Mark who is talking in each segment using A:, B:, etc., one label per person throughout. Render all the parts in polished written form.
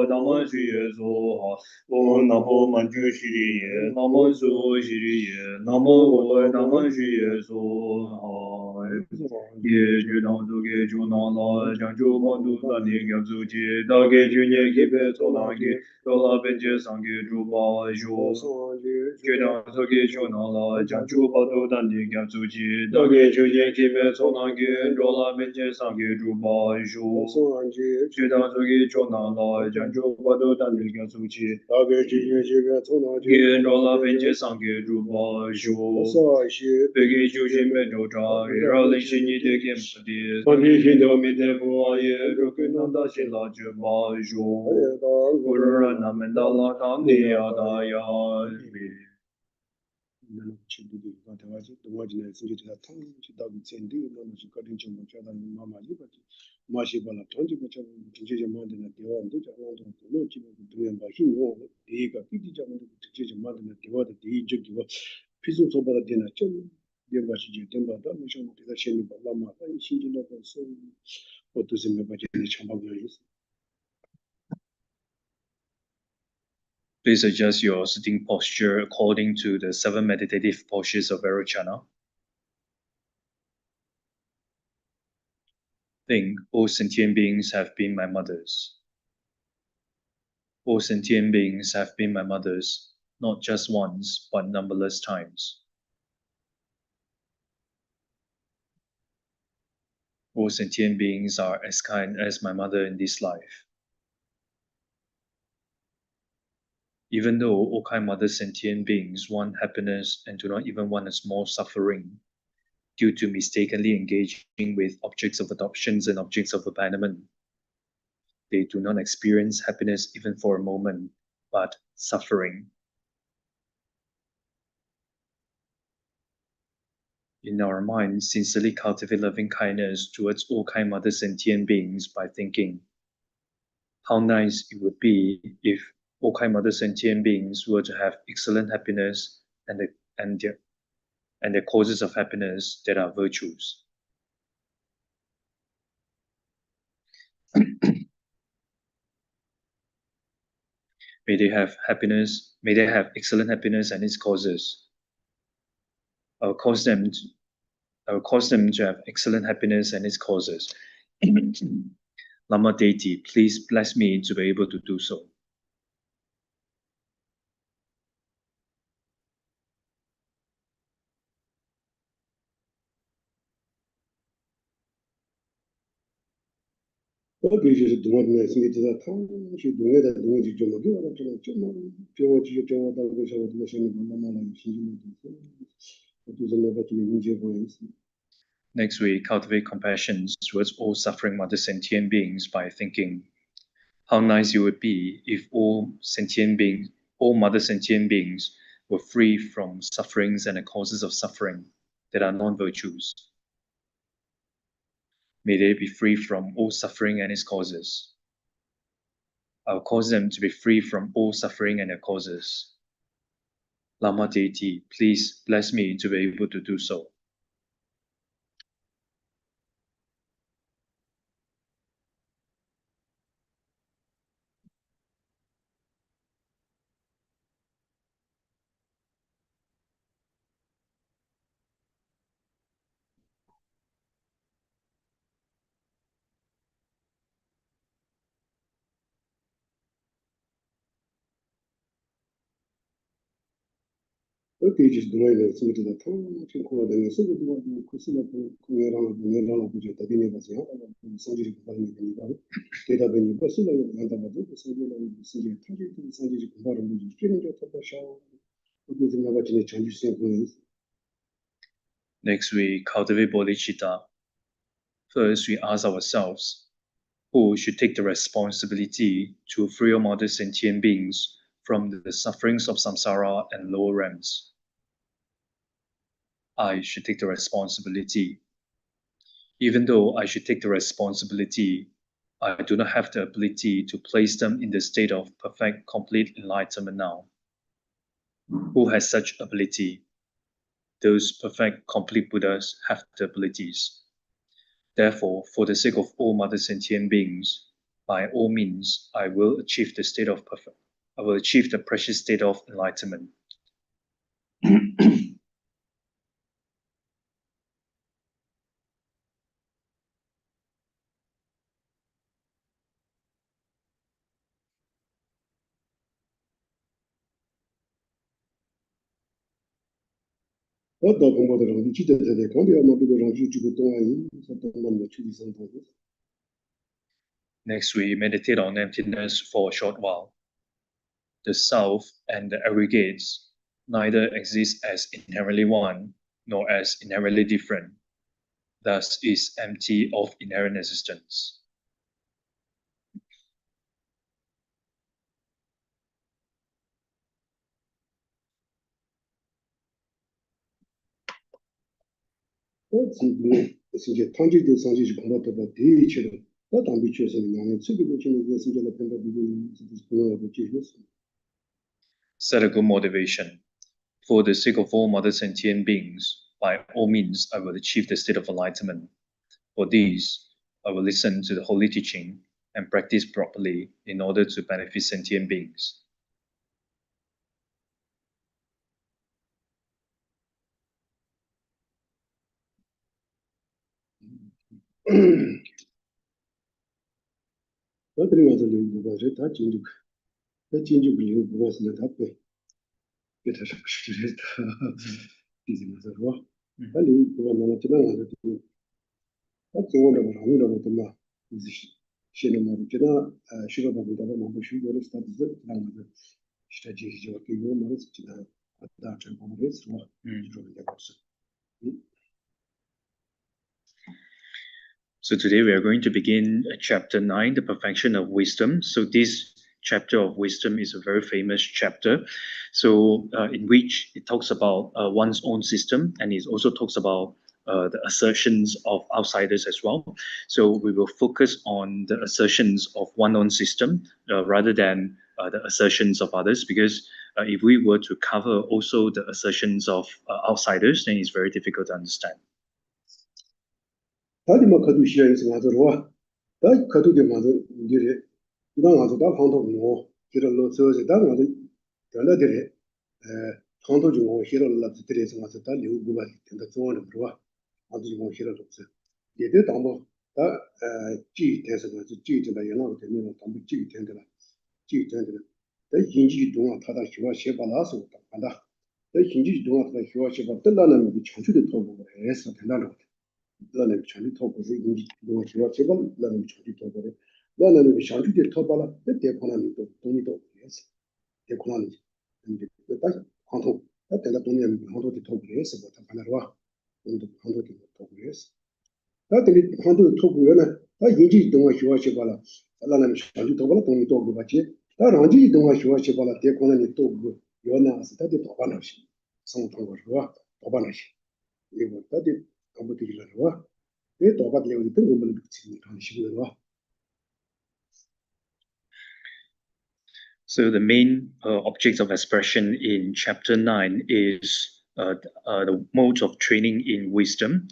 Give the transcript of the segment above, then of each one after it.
A: Namo Shri Soha, Om Namo Manju Shri, Namo Su Shri, Namo Shri Soha. Ye Ju Nang Su Ge Ju Nang La, Jang Ju Ma Du Da Ni Gyab Su Chi, Da Ge Ju Nye Ki Pe So Na Ki, Do La Ben Je Sang Ge Ju Ba Ju. Ju Nang Su Ge Ju Nang La, Jang Ju Ma Du Da Ni Gyab Su Chi, Da Ge Ju Nye Ki Pe So Na Ki, Do La Ben Je Sang Ge Ju Ba Ju. Ju Nang Su Ge Ju Nang La, Jang Ju Ma Du Da Ni Gyab Su Chi, Ge Do La Ben Je Sang Ge Ju Ba Ju. Be Ge Ju Xin Ben Zhou Cha, Ra Lin Xin Ni De Kem Pu Di, San Ki Xin Do Mi De Fu A Ye, Ru Ku Nang Da Xin La Zhe Ba Ju. Gu Ru Ran Na Men Da La Kang Ni Ya Da Ya Mi. Please adjust your sitting posture according to the 7 meditative postures of Vairocana. Think, all sentient beings have been my mothers. All sentient beings have been my mothers, not just once, but numberless times. All sentient beings are as kind as my mother in this life. Even though all kind mother sentient beings want happiness and do not even want a small suffering, due to mistakenly engaging with objects of adoptions and objects of abandonment, they do not experience happiness even for a moment, but suffering. In our mind, sincerely cultivate loving kindness towards all kind mother sentient beings by thinking, how nice it would be if all kind mother sentient beings were to have excellent happiness and their causes of happiness that are virtues. May they have happiness, may they have excellent happiness and its causes. I will cause them to have excellent happiness and its causes. Lama deity, please bless me to be able to do so. Next, we cultivate compassion towards all suffering mother sentient beings by thinking, how nice it would be if all mother sentient beings were free from sufferings and the causes of suffering that are non-virtues. May they be free from all suffering and its causes. I will cause them to be free from all suffering and their causes. Lama deity, please bless me to be able to do so. Next, we cultivate bodhicitta. First, we ask ourselves, who should take the responsibility to free all mother sentient beings from the sufferings of samsara and lower realms? I should take the responsibility. Even though I should take the responsibility, I do not have the ability to place them in the state of perfect, complete enlightenment now. Who has such ability? Those perfect, complete Buddhas have the abilities. Therefore, for the sake of all mother sentient beings, by all means, I will achieve the state of perfect. I will achieve the precious state of enlightenment. Next, we meditate on emptiness for a short while. The self and the aggregates neither exist as inherently one nor as inherently different, thus is empty of inherent existence. Set a good motivation. For the sake of all mother sentient beings, by all means, I will achieve the state of enlightenment. For these, I will listen to the holy teaching and practice properly in order to benefit sentient beings. So today we are going to begin chapter 9, the perfection of wisdom. So this chapter of wisdom is a very famous chapter. So in which it talks about one's own system, and it also talks about the assertions of outsiders as well. So we will focus on the assertions of one's own system rather than the assertions of others, because if we were to cover also the assertions of outsiders, then it's very difficult to understand. So the main object of expression in chapter 9 is the mode of training in wisdom,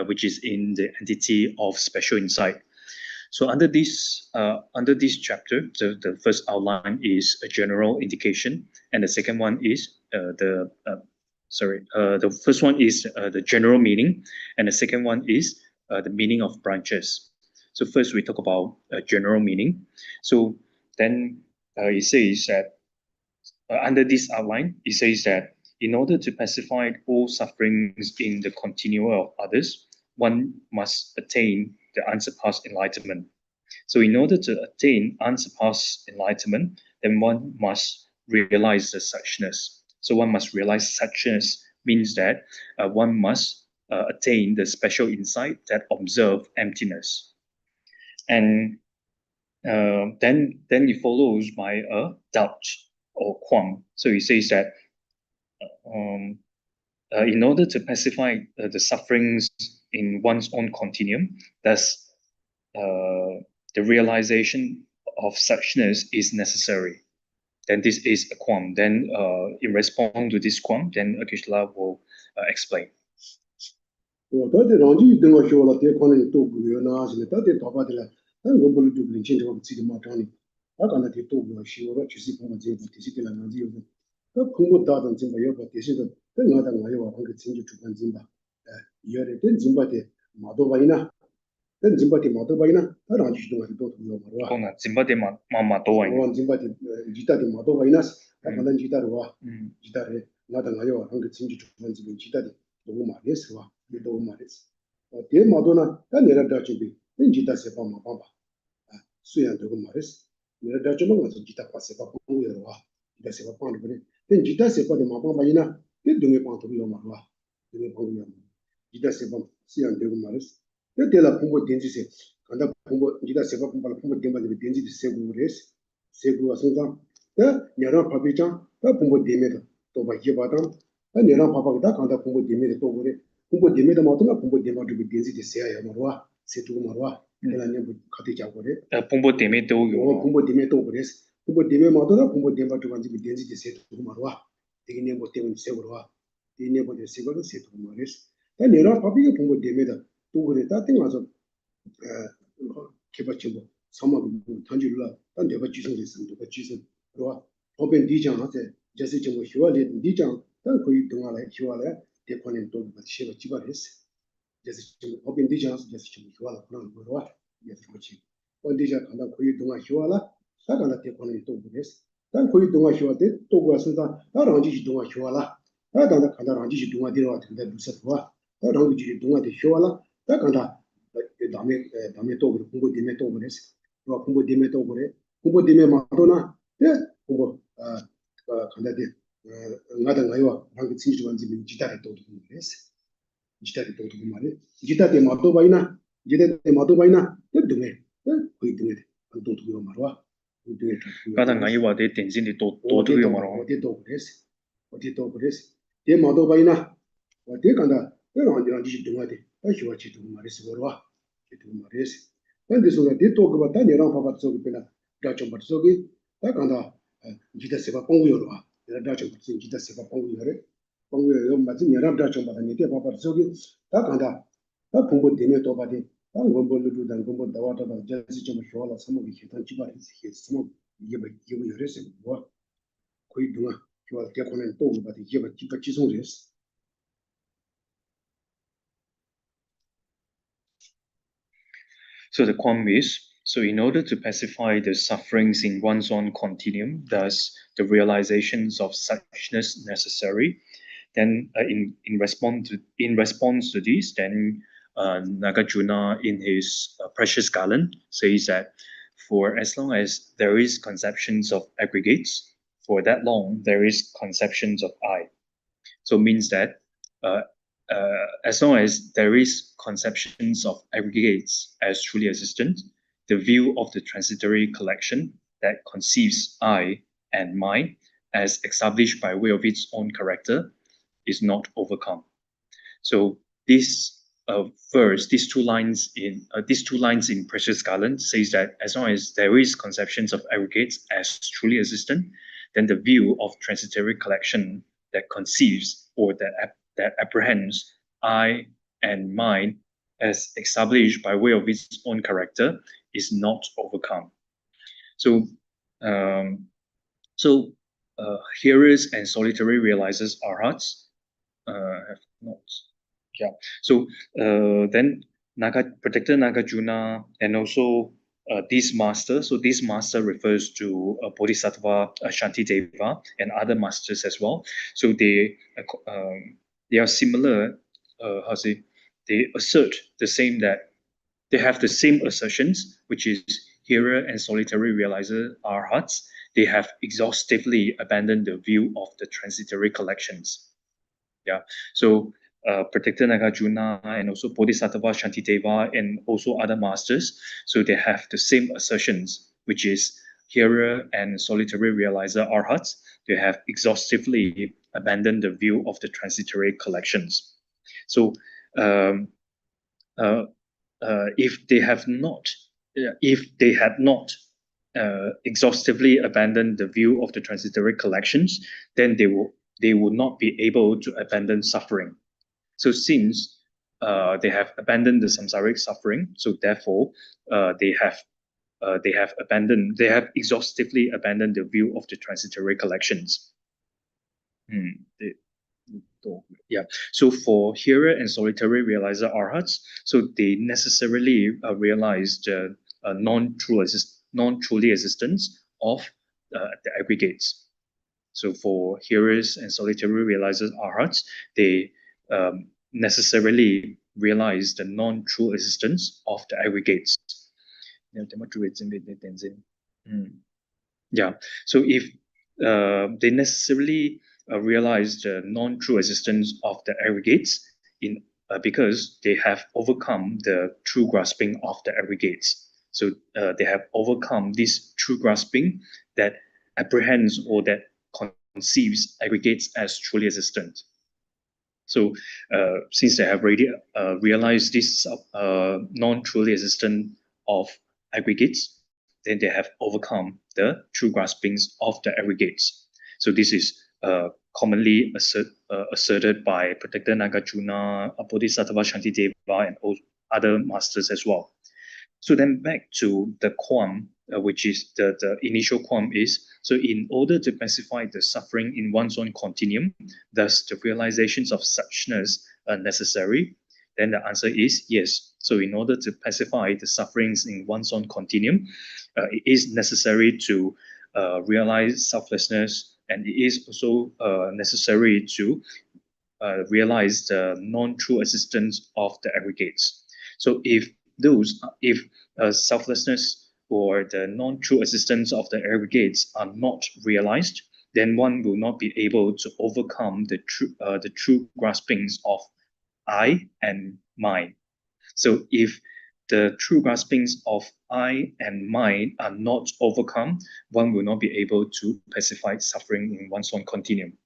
A: which is in the entity of special insight. So under this chapter, the first outline is a general indication, and the second one is the first one is the general meaning, and the second one is the meaning of branches. So first we talk about general meaning. So then it says that under this outline, it says that in order to pacify all sufferings in the continuum of others, one must attain the unsurpassed enlightenment. So in order to attain unsurpassed enlightenment, then one must realize the suchness. So one must realize suchness means that one must attain the special insight that observe emptiness. And then it follows by a doubt or qualm. So he says that in order to pacify the sufferings in one's own continuum, thus the realization of suchness is necessary. Then this is a qualm. Then in response to this qualm, then Akishla will explain.
B: 난 원본을 좀 링칭도 지금 마트니 아까나티 또 뭐시오가 주시 공부 제부 디지털 나지 요즘 그 공부 다든 좀 여봐 대신도 내가 나요 한그 진주 주관 좀 봐. 이열에 된 짐바데 마도바이나 된 짐바데 마도바이나 다른 주동을 또 말와
A: 그거나 짐바데 마마도 아니.
B: 짐바데 기타데 마도바이나 아까는 기타로와 기타에 나다 나요 한그 진주 주관 좀 기타데 너무 말했어 와 너무 말했어 대 마도나 다 내가 다 준비 된 기타 세파 마봐 수양되고 말했어 내가 다 좀 가서 기타 파세파 공부해와 기타 세파 파는 거네 된 기타 세파데 마바바이나 된 동에 파도 요 말와 동에 파도 기타 세파 수양되고 말했어 그때라 공부 된지세 간다 공부 기타 세파 공부 공부 된바데 된지 세고 그랬어 세고 와서가 내가 파비장 다 공부 되면 또 봐게 봐다 내가 파바다 간다 공부 되면 또 그래 공부 되면 뭐도 공부 되면 좀 된지 세야 말와 세두고 말와 그러면 같이 자고 그래
A: 공부 때문에 또 요.
B: 공부 되면 또 그랬어 공부 되면 뭐도 공부 되면 좀 된지 세두고 말와 되게 뭐 때문에 세고 와 이내 보내 세고도 세두고 말했어 내가 파비게 공부 되면 또 그래 다 땡와서 개발치고 사막을 던질라 딴 내가 지성했어 누가 지성 그러와 법엔 디장한테 제시 좀 휴화리 디장 딴 거의 동안에 휴화래 대권에 또 시가 지발했어 제시 좀 법엔 디장한테 제시 좀 휴화라 그런 거와 예스 그렇지 원디자 간다 거의 동안 휴화라 사간다 대권에 또 그랬어 딴 거의 동안 휴화대 또 가서다 나랑 지지 동안 휴화라 나다 간다 지지 동안 되어 왔는데 무슨 거와 나랑 지지 동안 되 휴화라 다 간다 다음에 또 그래 공부 되면 또 그랬어. 공부 되면 또 그래. 공부 되면 마도나 공부 간다데 나다 나요. 방금 친구 완전 기타를 또 그랬어. 기타를 또 말해. 기타에 마도 바이나 기타에 마도 바이나 되네. 거의 되네. 또 말와.
A: 가다 나이와 대 덴진이 또 두요 말어.
B: 어디 또 그랬어. 어디 또 그랬어. 대 마도 바이나 어디 간다. 그런 지지 동아대. 휴화치 동 말했어 버와. 그 말했어. 근데 소가 대토가 봤다 내랑 봐봐 저기 배나 다좀 봐 저기 다 간다. 기타 세바 공부요로 와. 내가 다좀 무슨 기타 세바 공부요래. 공부요 맞지 내랑 다좀 봐다 내대 봐봐 저기 다 간다. 다 공부 되면 또 봐디. 다 공부를 단 공부 나와다 자시 좀 쉬어라 삼목이 기타 지발이 삼목 이게 요래서 뭐 거의 누가 좋아 대권에 또 봐디 이게 기타 지송됐어.
A: So the qualm is, so in order to pacify the sufferings in one's own continuum, thus the realizations of suchness necessary, then in response to this, then Nagarjuna in his Precious Garland says that for as long as there is conceptions of aggregates, for that long there is conceptions of I. So it means that uh, as long as there is conceptions of aggregates as truly existent, the view of the transitory collection that conceives I and mine as established by way of its own character is not overcome. So this verse, these two lines in Precious Garland says that as long as there is conceptions of aggregates as truly existent, then the view of transitory collection that conceives or that apprehends I and mine as established by way of its own character is not overcome. So, hearers and solitary realizers arhats have not. Yeah. So then Protector Nagarjuna and also this master. So this master refers to Bodhisattva Shantideva and other masters as well. So they are similar. How say? They assert the same that they have the same assertions, which is hearer and solitary realizer are hearts. They have exhaustively abandoned the view of the transitory collections. Yeah. So Protector Nagarjuna and also Bodhisattva Shantideva and also other masters. So they have the same assertions, which is hearer and solitary realizer arhats. They have exhaustively abandoned the view of the transitory collections. So if they had not exhaustively abandoned the view of the transitory collections, then they would not be able to abandon suffering. So since they have abandoned the samsaric suffering, so therefore they have they have exhaustively abandoned the view of the transitory collections. Yeah. So for hearer and solitary realizer arhats, so they necessarily realize the non-truly existence of the aggregates. So for hearers and solitary realizers arhats, they necessarily realize the non-true existence of the aggregates. Yeah. So if they necessarily realize the non-true existence of the aggregates because they have overcome the true grasping of the aggregates. So they have overcome this true grasping that apprehends or that conceives aggregates as truly existent. So since they have already realized this non-truly existent of aggregates, then they have overcome the true graspings of the aggregates. So this is commonly asserted by Protector Nagarjuna, Bodhisattva Shantideva, and other masters as well. So then back to the qualm, which is the initial qualm is, so in order to pacify the suffering in one's own continuum, thus the realizations of suchness are necessary, then the answer is yes. So in order to pacify the sufferings in one's own continuum, it is necessary to realize selflessness, and it is also necessary to realize the non-true existence of the aggregates. So if selflessness or the non-true existence of the aggregates are not realized, then one will not be able to overcome the true graspings of I and mine. So if the true graspings of I and mine are not overcome, one will not be able to pacify suffering in one's own continuum.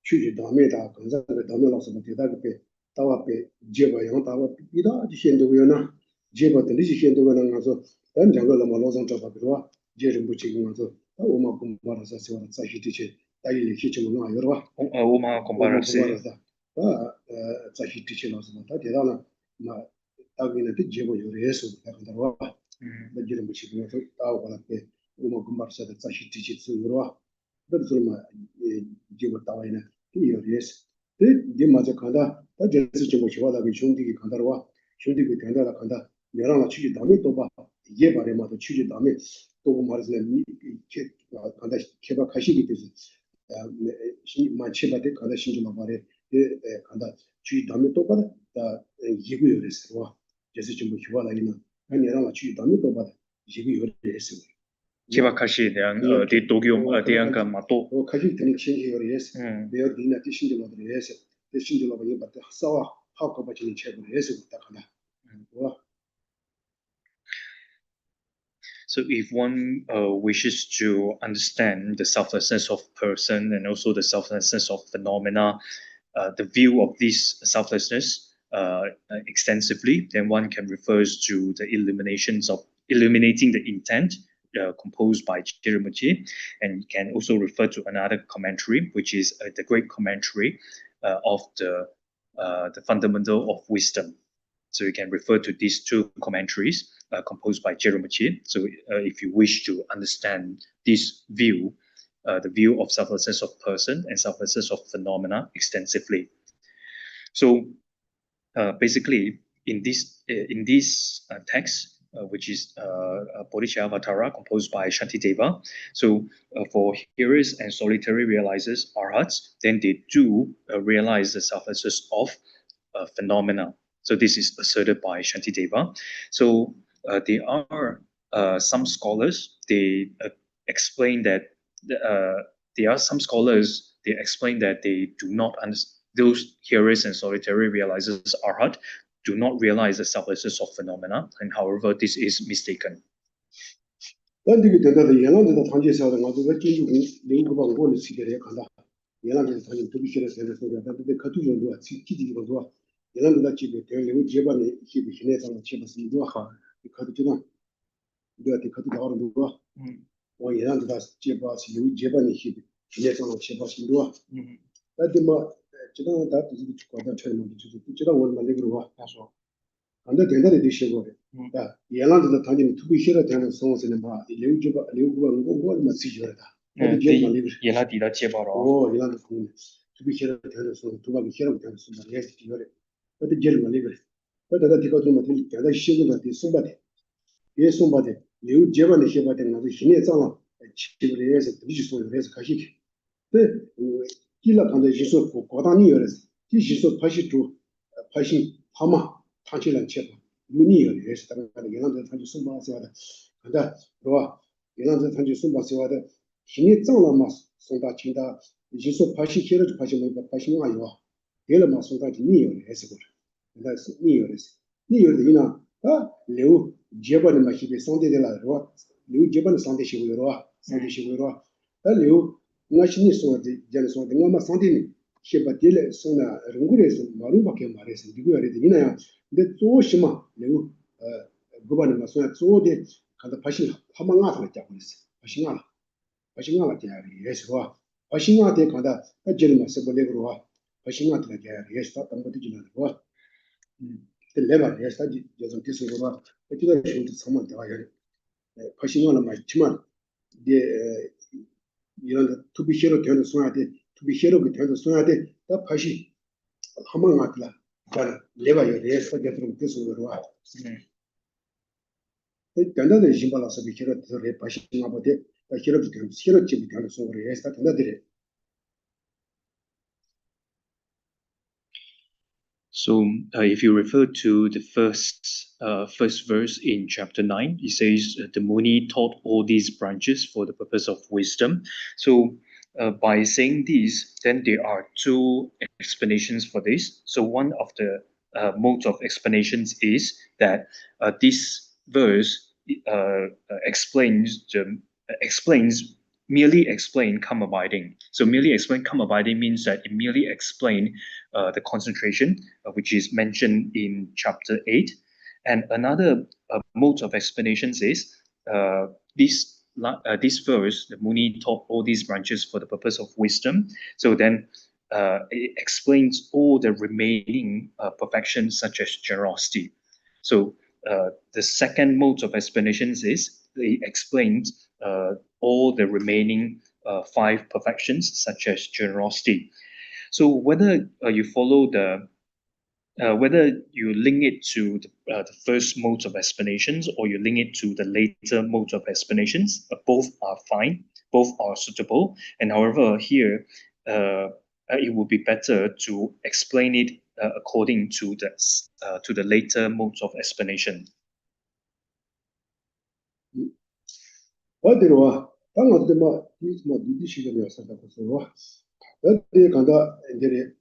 B: 취지 담에다 건설의 담에라서 대다게 다와페 제바 양 다와 이다 지현도요나 제바들 지현도요나 가서 단 장거를 말로선 잡아들어 제를 붙이고 가서 오마 공부하면서 세월 자시티체 다이리 시점을 놔요.
A: 오마 공부하면서
B: 자시티체라서 다 대단한 마 다기는 제보 요리해서 다간다와 제를 붙이고 가서 다와라페 오마 공부하면서 자시티체 쓰으로 그래서 제가 따와이네 이어리스 그 맞아 간다 다 제스 좀 좋아하다고兄弟 간다와兄弟 된다라 간다 내랑 취지 담에 또 봐. 이게 말에마도 취지 담에 또 말해서 이렇게 간다 개발 가시기 돼서 만체바데 간다 신주마 말에 간다 취지 담에 또 봐. 다 이게 요리스와 제스 좀 좋아하다니나 내랑 취지 담에 또 봐. 이게 요리스
A: Kibakashi 대한 대도교 대한 그 마도
B: 가지 되는 신기요리에서 매어 디나 신기로들에서 신기로가 이거 받다 싸워 하고 받는 책을 해서 부탁한다.
A: So if one wishes to understand the selflessness of person and also the selflessness of phenomena, the view of this selflessness extensively, then one can refer to the illuminating the intent composed by Chiramuchi, and can also refer to another commentary, which is the great commentary of the fundamental of wisdom. So you can refer to these two commentaries composed by Chiramuchi. So if you wish to understand this view, the view of selflessness of person and selflessness of phenomena extensively. So basically, in this text, which is Bodhisattva composed by Shantideva. So for hearers and solitary realizers, arhats, then they do realize the selflessness of phenomena. So this is asserted by Shantideva. So there are some scholars, they explain that there are some scholars, they explain that they do not understand, those hearers and solitary realizers arhat do not realize the selflessness of phenomena, and however, this is mistaken.
B: 지금 다 뒤지고 거다 처럼 지금 원만 내그러와 가서 안돼 대단히 되시고 야 예란도 당연히 투비 싫어 되는 성원스는 봐 레우주가 뭐 맞지죠다 어디 제일 많이 그래
A: 예나디다 제바로.
B: 오 예란도 투비 싫어 되는 성원 두바기 싫어 되는 성원 예스 이거래 어디 제일 많이 그래 그러다 디가 좀 어디 대단히 쉬고다 뒤숨바데 예 숨바데 레우 제반에 해바데 나도 힘에 장아 치브레에서 뒤지 소리를 해서 가시기 네 길라 간데 지소 고다니 열어서 지소 다시 또 다시 하마 타치란 쳐 문이 열어서 다른 연한들 단지 숨바서다 간다 좋아 연한들 단지 숨바서다 힘이 장나마 손다 친다 지소 다시 해를 다시 뭐 다시 뭐 아니와 얘를 손다 니 열어서 그래 근데 니 열어서 니 열이나 아 레우 제반에 마시베 손데들라 좋아 레우 제반에 손데시고 열어 손데시고 열어 레우 나신이 소데 제는 소데 엄마 산디니 셰바딜 소나 릉구레스 마루바케 마레스 디고 야레디 이나야 근데 또 심마 내가 고바는 마소야 소데 간다 파신 하망아서 잡고 있어 파싱아 자리 예스와 파싱아데 간다 제는 마서 볼레그로와 파싱아데 자리 예스다 담보디 지나와 그 레바 예스다지 제좀 계속으로 어디가 쇼트 삼만 대와야 파싱아는 마치만 데 이런 투비시로 되는 소야데 투비시로 되는 소야데 다 다시 한번 맞라 잘 레바요 레서 getrum 계속으로 와 간단한 심발라서 비시로 되는 다시 나버데 다시로 되는 시로 집이 되는 소리 에스타 된다들이
A: So, if you refer to the first verse in chapter 9, it says the Muni taught all these branches for the purpose of wisdom. So, by saying this, then there are two explanations for this. So, one of the modes of explanations is that this verse merely explain come abiding. So, merely explain come abiding means that it merely explain the concentration, which is mentioned in chapter 8. And another mode of explanations is this verse, the Muni taught all these branches for the purpose of wisdom. So then it explains all the remaining perfections such as generosity. So the second mode of explanations is it explains all the remaining 5 perfections such as generosity. So whether you follow whether you link it to the first modes of explanations or you link it to the later modes of explanations, both are fine, both are suitable. And however, here it would be better to explain it according to the later modes of explanation.
B: 어디로 와 당어도 뭐 미디 시간이 왔었다 그래서 어디 간다 이제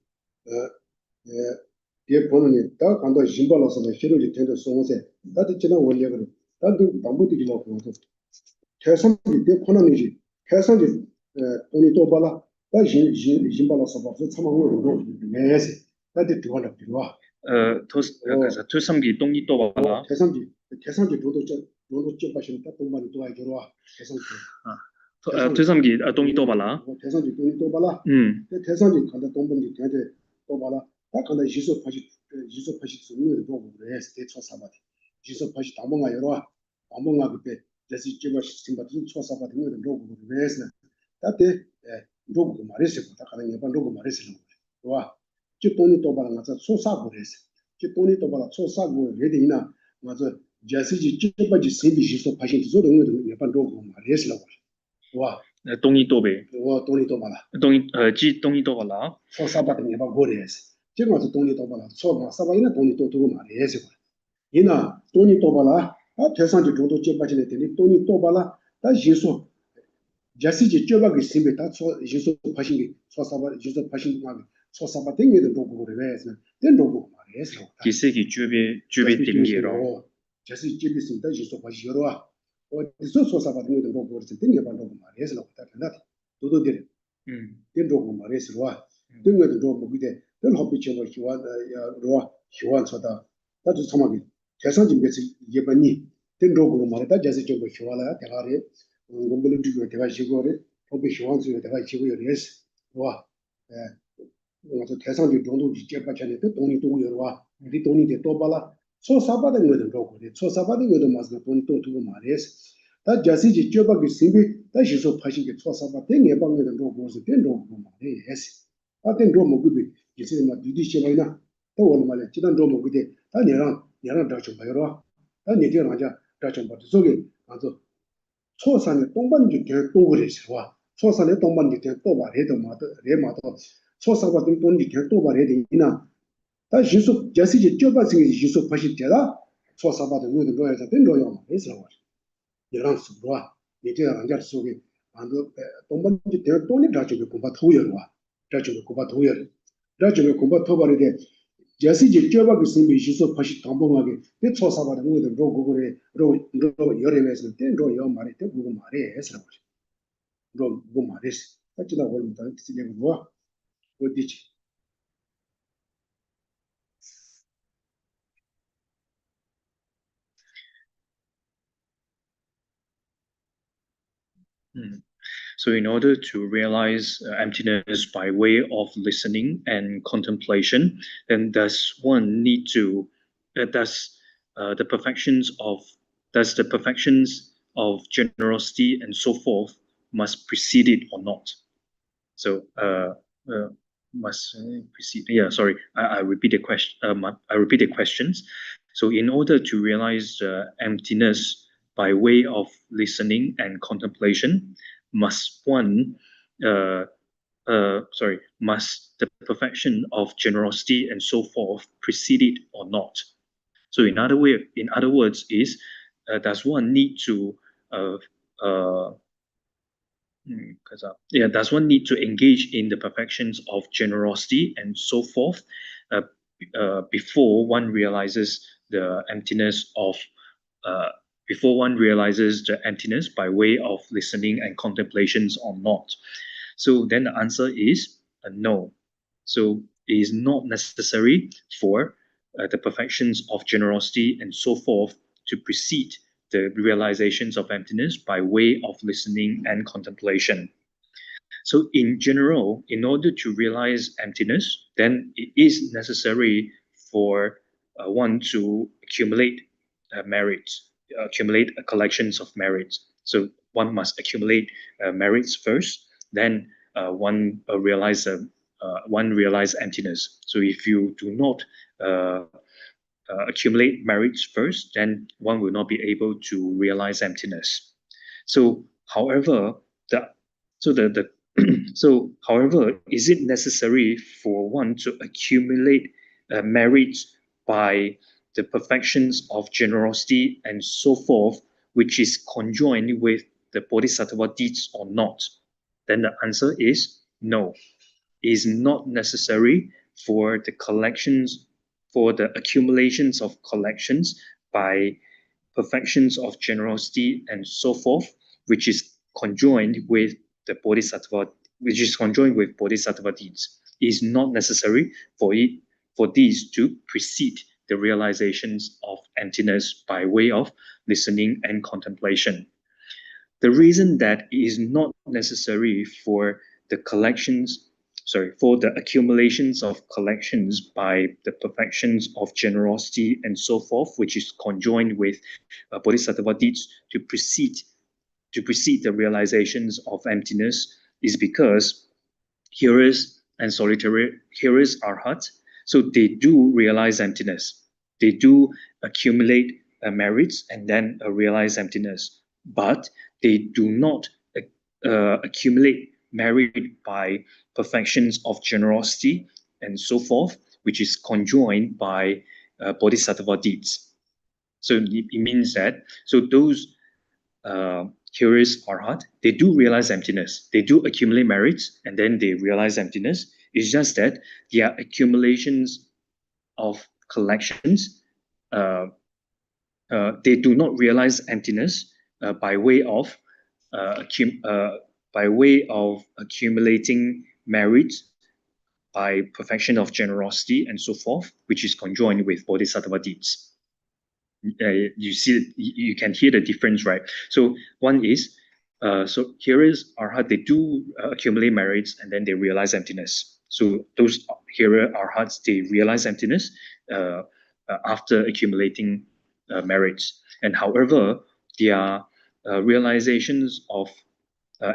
B: 예 보는 다 간다 짐발라서 시로지 된다 소모세 다들 지난 원래 그래 다들 담보들이 나오고 계산이 때 코너는지 계산이 돈이 또 발라 다 짐발라서 봐서 참아오고 매세 다들 들어와 들어와
A: 그래서 투성기 똥이 또 봐라.
B: 계산기 도도 좀 빠시면 딱 동반이 또 들어와 계산기
A: 투성기 똥이 또 봐라.
B: 계산기 돈이 또 발라 계산기 간다 동반이 되게 또 발라 딱 간다 지수 파시 수능을 보고 그래 스테이트 사바디 지수 파시 담봉아 열어 담봉아 그때 제시 찍어 심바든 초사바 등을 보고 그래서 그때 로고 말했어 다 가는 예반 로고 말했어 와 저 돈이 또 발라 가서 소사고 그랬어 저 돈이 또 발라 소사고 레디나 맞아 제시 찍어지 세비 지수 파시 저 등을 예반 로고 말했어 와
A: 똥이 또 배.
B: 와 돈이 또 발라
A: 똥이 또 발라.
B: 소사바 등 예반 고래서 지금 와서 돈이 또 발라 소바 사바이나 돈이 또 두고 말했어 이나 돈이 또 발라 대상지 정도 째빠지네 되니 돈이 또 발라 다 예수 자시지 쩌박이 심베 다 예수 파신게 소사바 예수 파신 거 소사바 땡게도 보고 그래서 된 보고 말해서
A: 기세기 주베 땡게로
B: 자시 찌비 심다 예수 파시여와 어디서 소사바 땡게도 보고 그래서 땡게 반도 말해서 그다 도도들 된 보고 말해서 와 땡게도 보고 그때 된 허비처럼 희완 희완 쳐다 나도 참아기 계산지 몇이 예반이 된 로고로 말했다 자세 좀 쉬워라 대가리 공부를 주고 대가 쉬고래 법이 쉬워서 대가 쉬고 이래서 와我台上的中度的结巴前的都懂你都有哇，你懂你的多巴啦，错啥巴的我都照顾的，错啥巴的我都马上懂你都图嘛的是，但假设就结巴个身边，但是说拍戏个错啥巴，对眼帮我的照顾是对照顾嘛的也是，啊对照顾个就是嘛对些玩意呢，但我嘛嘞，既然照顾个的，但你让找钱没有了，但你这人家找钱把这做个，啊做错啥呢？东半就点多个是吧？错啥呢？东半就点多把来的嘛的，来嘛的。错啥个东东就点多把来的呢？但是说，假设就九八成是说不是对了，错啥把的我的老爷子更重要嘛，没事我，也让说是吧？你这样人家说的，反正东半就点多的，这就恐怕投入了吧？这就恐怕投入了，这就恐怕投入了的。假设就九八个生命是说不是当不嘛的，别错啥把的我的老哥哥的，老有的来是点着要嘛的，点不嘛的也是了我，老不嘛的是，他知道我们当时这个我的去。
A: So, in order to realize emptiness by way of listening and contemplation, then does one need to, does the perfections of, does the perfections of generosity and so forth must precede it or not? So, must precede. Yeah, sorry, I repeat the question. I repeat the questions. So, in order to realize emptiness by way of listening and contemplation, must one, must the perfection of generosity and so forth precede it or not? So, in other words, is does one need to uh, uh, does one need to engage in the perfections of generosity and so forth uh, before one realizes the emptiness of uh, before one realizes the emptiness by way of listening and contemplations or not? So then the answer is no. So it is not necessary for the perfections of generosity and so forth to precede the realizations of emptiness by way of listening and contemplation. So, in general, in order to realize emptiness, then it is necessary for one to accumulate merits, accumulate collections of merits. So, one must accumulate merits first, then one realize emptiness. So, if you do not accumulate merits first, then one will not be able to realize emptiness. So, however, the so the so however, is it necessary for one to accumulate merits by the perfections of generosity and so forth, which is conjoined with the Bodhisattva deeds or not? Then the answer is no. It is not necessary for the collections, for the accumulations of collections by perfections of generosity and so forth, which is conjoined with the Bodhisattva, which is conjoined with Bodhisattva deeds. It is not necessary for these to precede the realizations of emptiness by way of listening and contemplation. The reason that it is not necessary for the for the accumulations of collections by the perfections of generosity and so forth, which is conjoined with Bodhisattva deeds to precede the realizations of emptiness, is because hearers and solitary hearers are hot, so they do realize emptiness. They do accumulate merits and then realize emptiness, but they do not accumulate merit by perfections of generosity and so forth, which is conjoined by bodhisattva deeds. So it means that those curious or hot, they do realize emptiness. They do accumulate merits and then they realize emptiness. It's just that their accumulations of collections, they do not realize emptiness by way of accumulating merits by perfection of generosity and so forth, which is conjoined with bodhisattva deeds. You see, you can hear the difference, right? So one is, so hearers are how they do accumulate merits and then they realize emptiness. So those hero arhats, they realize emptiness after accumulating merits. And however, their realizations of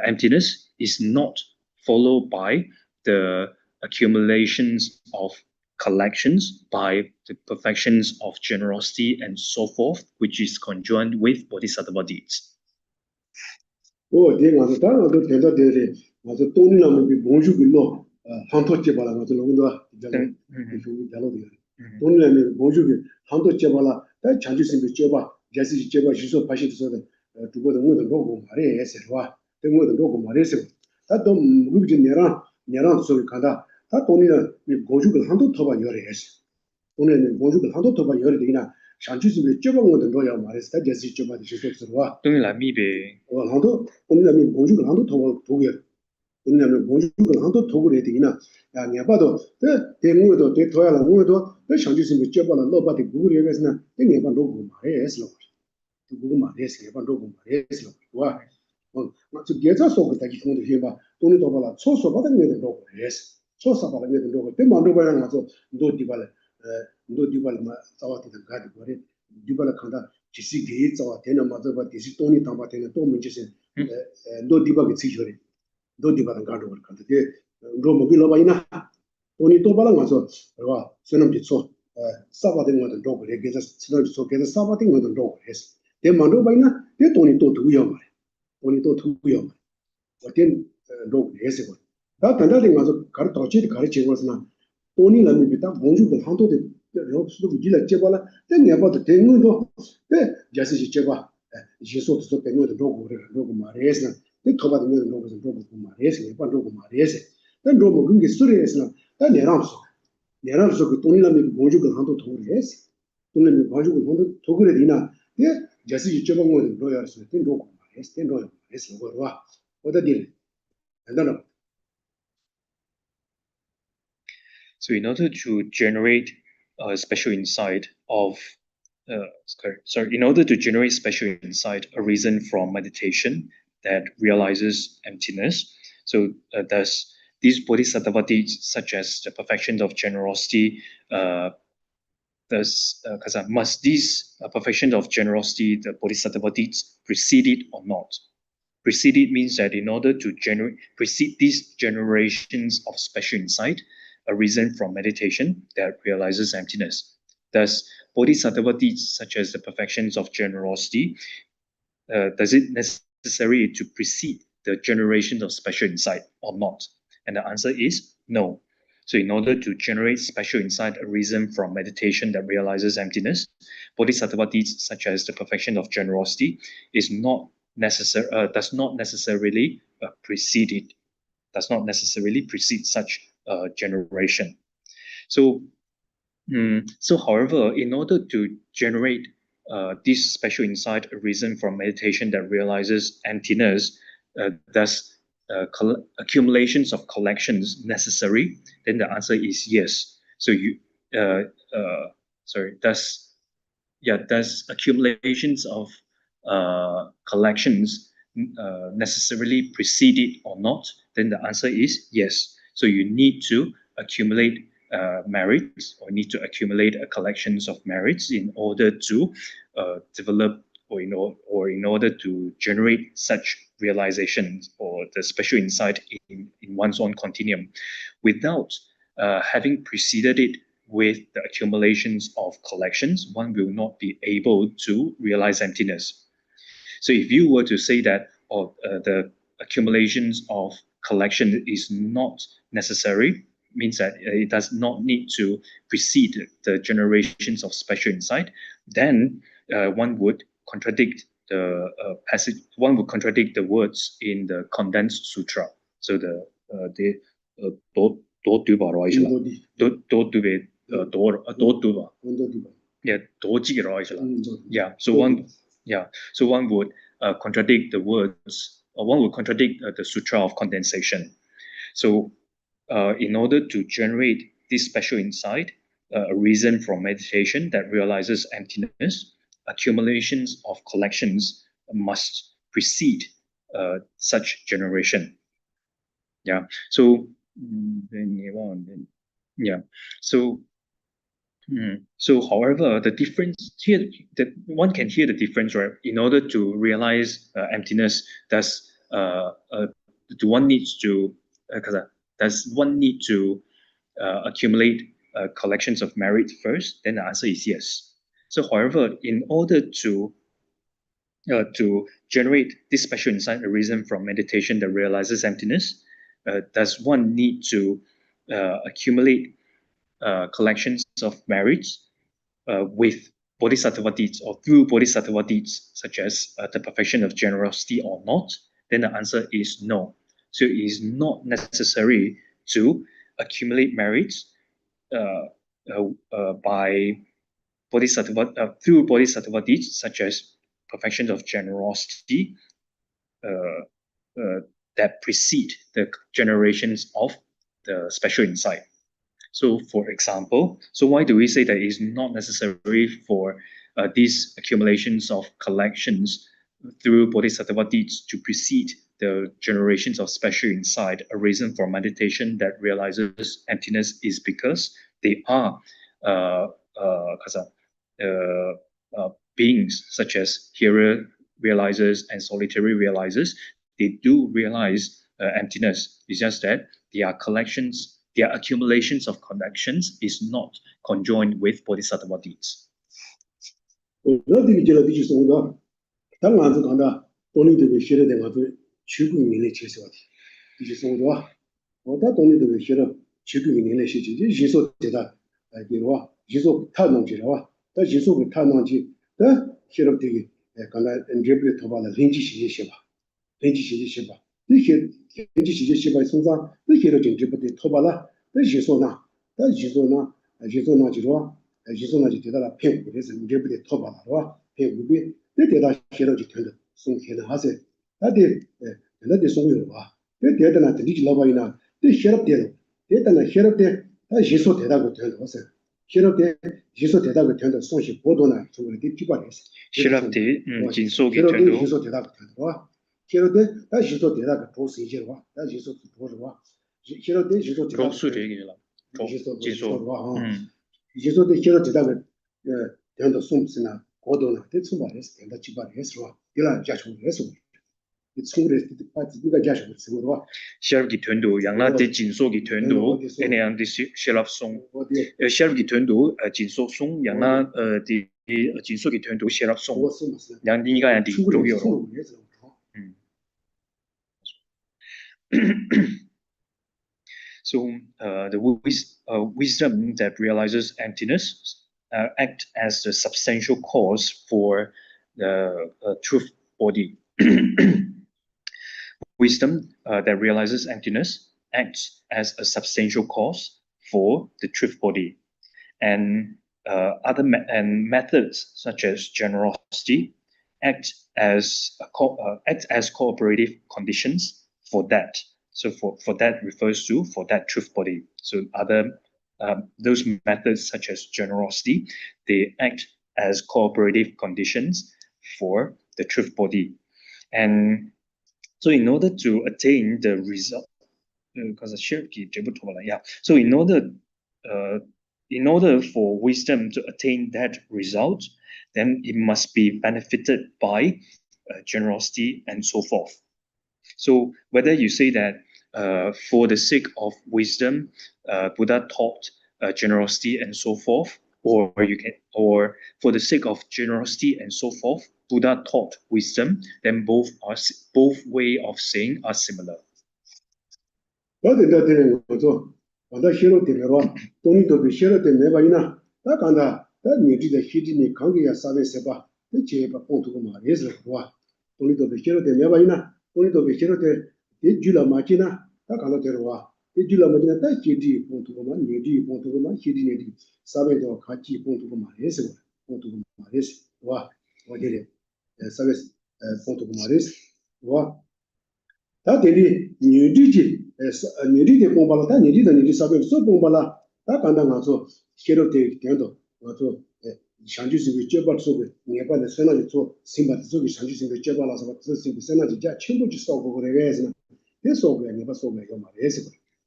A: emptiness is not followed by the accumulations of collections, by the perfections of generosity and so forth, which is conjoined with Bodhisattva deeds. So in order to generate a special insight of in order to generate special insight arisen from meditation that realizes emptiness, so thus these bodhisattva deeds, such as the perfection of generosity, must these perfection of generosity, the bodhisattva deeds, precede it or not? Precede it means that in order to precede these generations of special insight, arisen from meditation that realizes emptiness. Thus, bodhisattva deeds, such as the perfections of generosity, does it necessary to precede the generation of special insight or not? And the answer is no. So in order to generate special insight arisen from meditation that realizes emptiness, bodhisattva deeds, such as the perfection of generosity, does not necessarily precede it, does not necessarily precede such generation. So, however, in order to generate this special insight arisen from meditation that realizes emptiness, thus accumulations of collections necessary, then the answer is yes. So thus accumulations of collections necessarily precede it or not, then the answer is yes. So you need to accumulate merits, or need to accumulate collections of merits in order to develop, or in order to generate such realizations or the special insight in one's own continuum, without having preceded it with the accumulations of collections, one will not be able to realize emptiness. So if you were to say that the accumulations of collection is not necessary, means that it does not need to precede the generations of special insight, then one would contradict the passage. One would contradict the words in the condensed sutra. So so one would contradict the words, or one would contradict the sutra of condensation. So in order to generate this special insight, arisen from meditation that realizes emptiness, accumulations of collections must precede such generation. Yeah. So Yeah. So, however, the difference here, that one can hear the difference, right? In order to realize emptiness, does one needs to does one need to accumulate collections of merit first? Then the answer is yes. So, however, in order to generate this special insight arisen from meditation that realizes emptiness, does one need to accumulate collections of merits with Bodhisattva deeds or through Bodhisattva deeds, such as the perfection of generosity or not? Then the answer is no. So it is not necessary to accumulate merits by through Bodhisattva deeds, such as perfection of generosity that precede the generations of the special insight. So, for example, so why do we say that it's not necessary for these accumulations of collections through Bodhisattva deeds to precede the generations of special insight arisen from meditation that realizes emptiness? Is because they are uh, uh, beings such as hearer realizers and solitary realizers. They do realize emptiness. It's just that their collections, their accumulations of collections is not conjoined with Bodhisattva deeds. Sheriff Gitundu, yang la de jinso Gitundu, ene yang di Sheriff Song, Sheriff Gitundu, jinso Song, yang la di jinso Gitundu Sheriff Song, yang di ga yang di zhou yo lo. So the wisdom that realizes emptiness act as the substantial cause for the truth body. Wisdom that realizes emptiness acts as a substantial cause for the truth body, and methods such as generosity act as cooperative conditions for that. So for that refers to for that truth body. So those methods such as generosity, they act as cooperative conditions for the truth body. And so in order to attain the result, so in order for wisdom to attain that result, then it must be benefited by generosity and so forth. So whether you say that for the sake of wisdom, Buddha taught generosity and so forth, or for the sake of generosity and so forth, Buddha taught wisdom, then both way of saying are similar.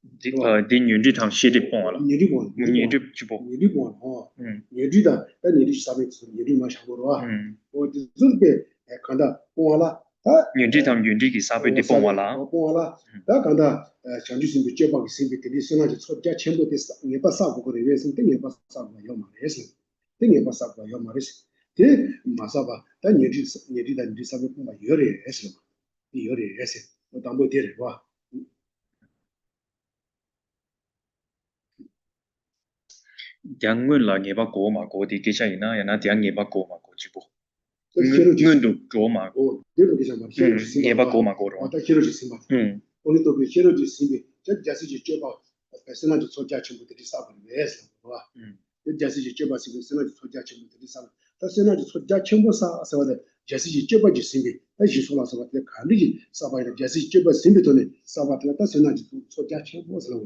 A: 原地堂写的半了，
B: 原地半，
A: 原地就不，
B: 原地半哦，原地的，但原地上面是原地嘛想过了哇，我就是被看到半了，
A: 原地堂原地给沙贝的半了，
B: 半了，他看到想就是被接帮的身边，给你身上就出家全部的啥，你把啥不过的原生，等你把啥不要嘛的是，等你把啥不要嘛的是，这马上吧，但原地的原地上面不嘛有的也是嘛，有的也是，我当不对的是吧？
A: 两个啦，你把过嘛过的，给下人那两你把过嘛过去不？
B: 我
A: 都过嘛，
B: 哦，对不对？什么？
A: 你把过嘛过的，
B: 我到写了就是嘛，我们都被写了就是的，这假设就接报，身上就出家全部得的啥不也是，是吧？这假设就接报是身上就出家全部得的啥，他身上就出家全部啥是吧的？假设就接报就身边，那就说了是吧？在看的就啥吧的，假设接报身边头呢，啥吧的，他身上就出家全部是了，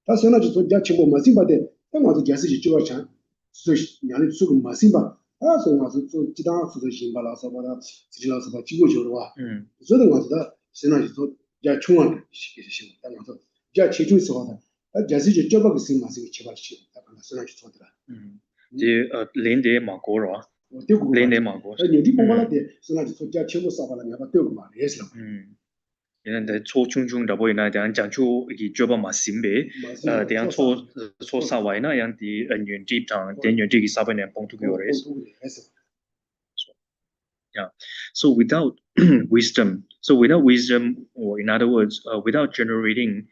B: 他身上就出家全部没身吧的，那我就假设就接报强，所以让你做个没身吧。所以我是做几档是行吧，老师把他自己老师把几个球的话，所以我知道身上就做要穷啊，这些行，但我说要提出时候呢，假设就交把个身嘛是个七八七，他可能身上就做的了。
A: 这连得马过了，
B: 连
A: 得马过，
B: 有的不管了的，身上就做叫全部啥吧了，你把对个嘛也是了。
A: 人家错chung chung da boy na yang讲出一句吧嘛新呗，这样错啥位那样的原地堂，原地沙边人帮助给我的。Yeah. So without wisdom, or in other words, without generating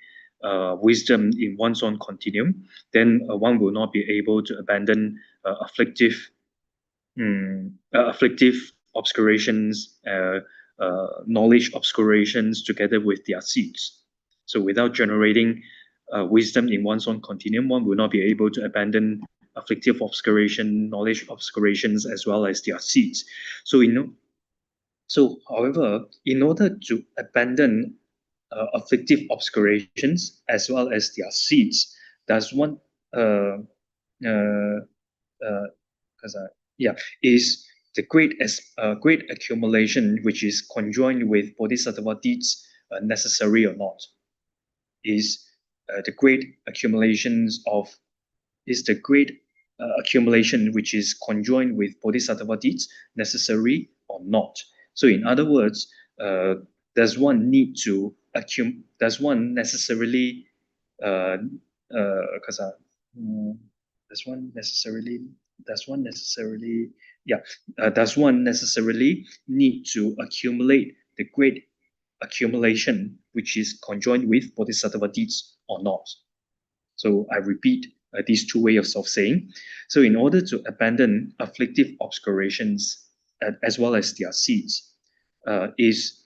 A: wisdom in one's own continuum, then one will not be able to abandon afflictive obscurations, knowledge obscurations together with their seeds. So without generating wisdom in one's own continuum, one will not be able to abandon afflictive obscuration, knowledge obscurations, as well as their seeds. However, in order to abandon afflictive obscurations as well as their seeds, does one is the great accumulation which is conjoined with Bodhisattva deeds necessary or not? Is the great accumulation which is conjoined with Bodhisattva deeds necessary or not? So in other words, does one necessarily need to accumulate the great accumulation which is conjoined with Bodhisattva deeds or not? So I repeat these two ways of saying. So in order to abandon afflictive obscurations as well as their seeds, is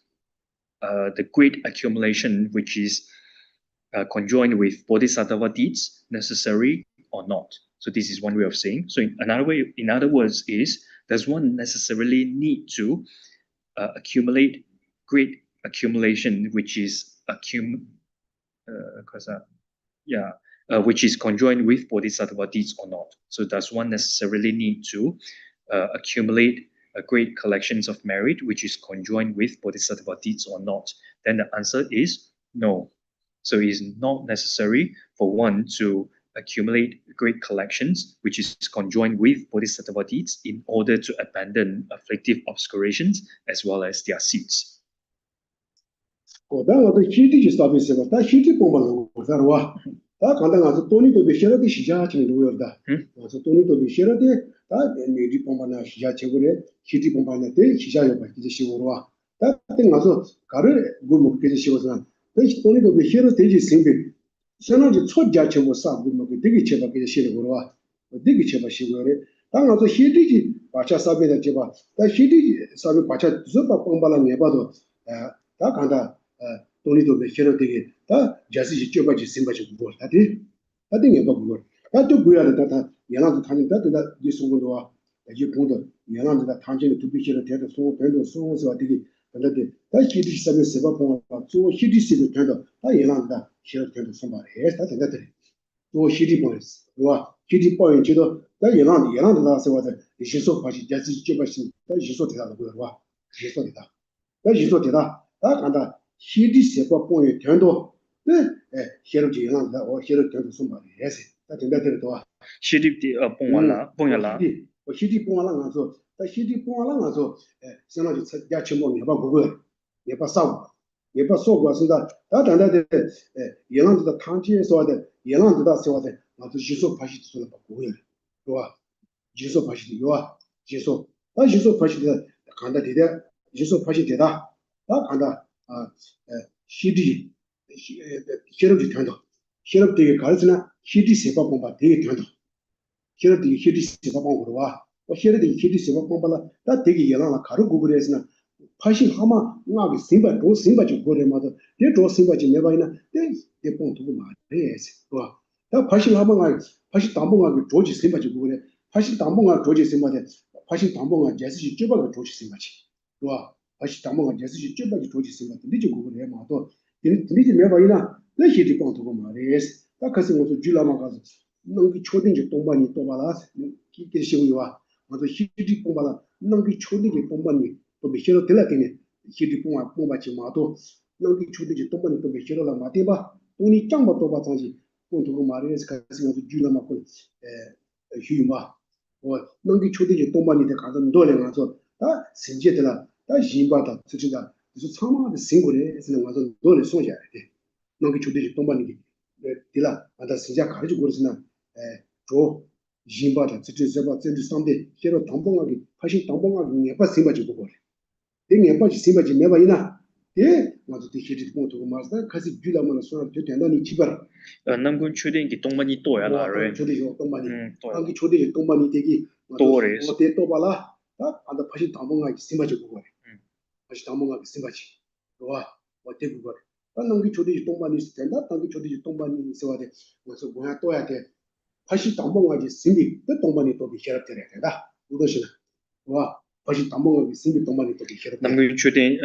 A: the great accumulation which is conjoined with Bodhisattva deeds necessary or not? So this is one way of saying. So in other words, is does one necessarily need to accumulate great accumulation which is which is conjoined with Bodhisattva deeds or not? So does one necessarily need to accumulate great collections of merit which is conjoined with Bodhisattva deeds or not? Then the answer is no. So it is not necessary for one to accumulate great collections which is conjoined with Bodhisattva deeds in order to abandon afflictive obscurations as well as their seeds.
B: 但我对心地就啥意思吧？但心地不嘛能我啥的哇？他刚才我是多年都被写了的西家庭都有的，我是多年都被写了的，他内地帮忙呢西家结果呢，心地帮忙呢对西家有吧，这些西我哇，但等我说搞的我们这些西我上，但多年都被写了这些身边，相当于出家全部啥我们这个钱吧给他写的我哇，这个钱吧写过的，当我说写的去把这上面的对吧？但写的上面把这只把帮忙了年把多，他刚才。多年都被写了这个，他假设是九百几、三百几不过，他的也不过，他都不要的，他原来是他对他你说过的话，有工作，原来是他堂前的都被写了，他的生活是吧？这个，他写的上面是吧？做写的是不看到，他原来是他写了看到什么？他现在这里做写的不是，是吧？写的抱怨觉得，他原来是他是吧？有些说话是假设九百几，他有些说对他的不是吧？有些说对他，他有些说对他，他看他。写的写过朋友听到， Hero Jilan or Hero to somebody, yes, that's better to us.
A: Shidi Pongala, Pongala.
B: Hidi Pongalang, so the Hidi Pongalang, so Sana Yachimon, about Google, Yepa Saw, Yepa Saw was that and that Yelan the country so that Yelan does what not to Jiso Pashi to Google. You are Jiso Pashi, you are Jiso. That's Jiso Pashi, the Kanda did that, Jiso Pashi did that, Kanda Hidi. Hero Tando. Hero de Galsna, Hidi Sepa Bomba de Tando. Hero de Hidi Sepa Bomba, or Hero de Hidi Sepa Bomba, that take Yelana Karu Gugresna. Pashi Hama, Nagi Simba, draw Simba to go mother, they draw Simba to Nevina, they point to my yes. That Pashi Hama, Pashi Tambonga, George Simba to go there, Pashi Tambonga, George Simba, Pashi Tambonga, Jesse Juba, George Simba. Pashi Tambonga, Jesse Juba, George Simba, did you go there, Mato? Did Mevina, the Hiti Ponto yes, that cousin was a Julamagas, Nungi Choding Tombani Tomalas, Kishua, or the Hiti Pombala, Nungi Choding Tombani, to be Hero Telatine, Hiti Poma Pombachimato, Nungi Choding Tombani to be Hero Matiba, only Chamba Tobatanji, Ponto Marias, cousin of Julamako, Huma, or Nungi Choding Tombani, the cousin Dolan, so that Sinjetela, that Jimbata, Suchida. Some of the single is in the Dole Soja. Nongi Chudi Tombani, Dilla, and the Sija Kaji Gosna, Joe, Jimbata, Zeba, Sunday, Hero Tambonga, Pashi Tambonga, never Simba Jugo. They never Simba never enough. Eh, was the heated point to Master, Kasi Jula Monasona, and then Chiba.
A: Nangun Chuding, Tombani Toya, right?
B: Tombani, Anki Chudi, Tombani Tegi,
A: Torres,
B: Tobala, and the Pashi Tambonga, Simba Jugo. Tamong Simbachi, or whatever. Tangi Chodi Tombani stand up, Tangi Chodi Tombani so that was a Guatoyate. Pashi Tamong is Simbi, the Tombani to be character. Udashina. Pashi Tamong is Simbi Tombani to be character.
A: Namgun Chuding,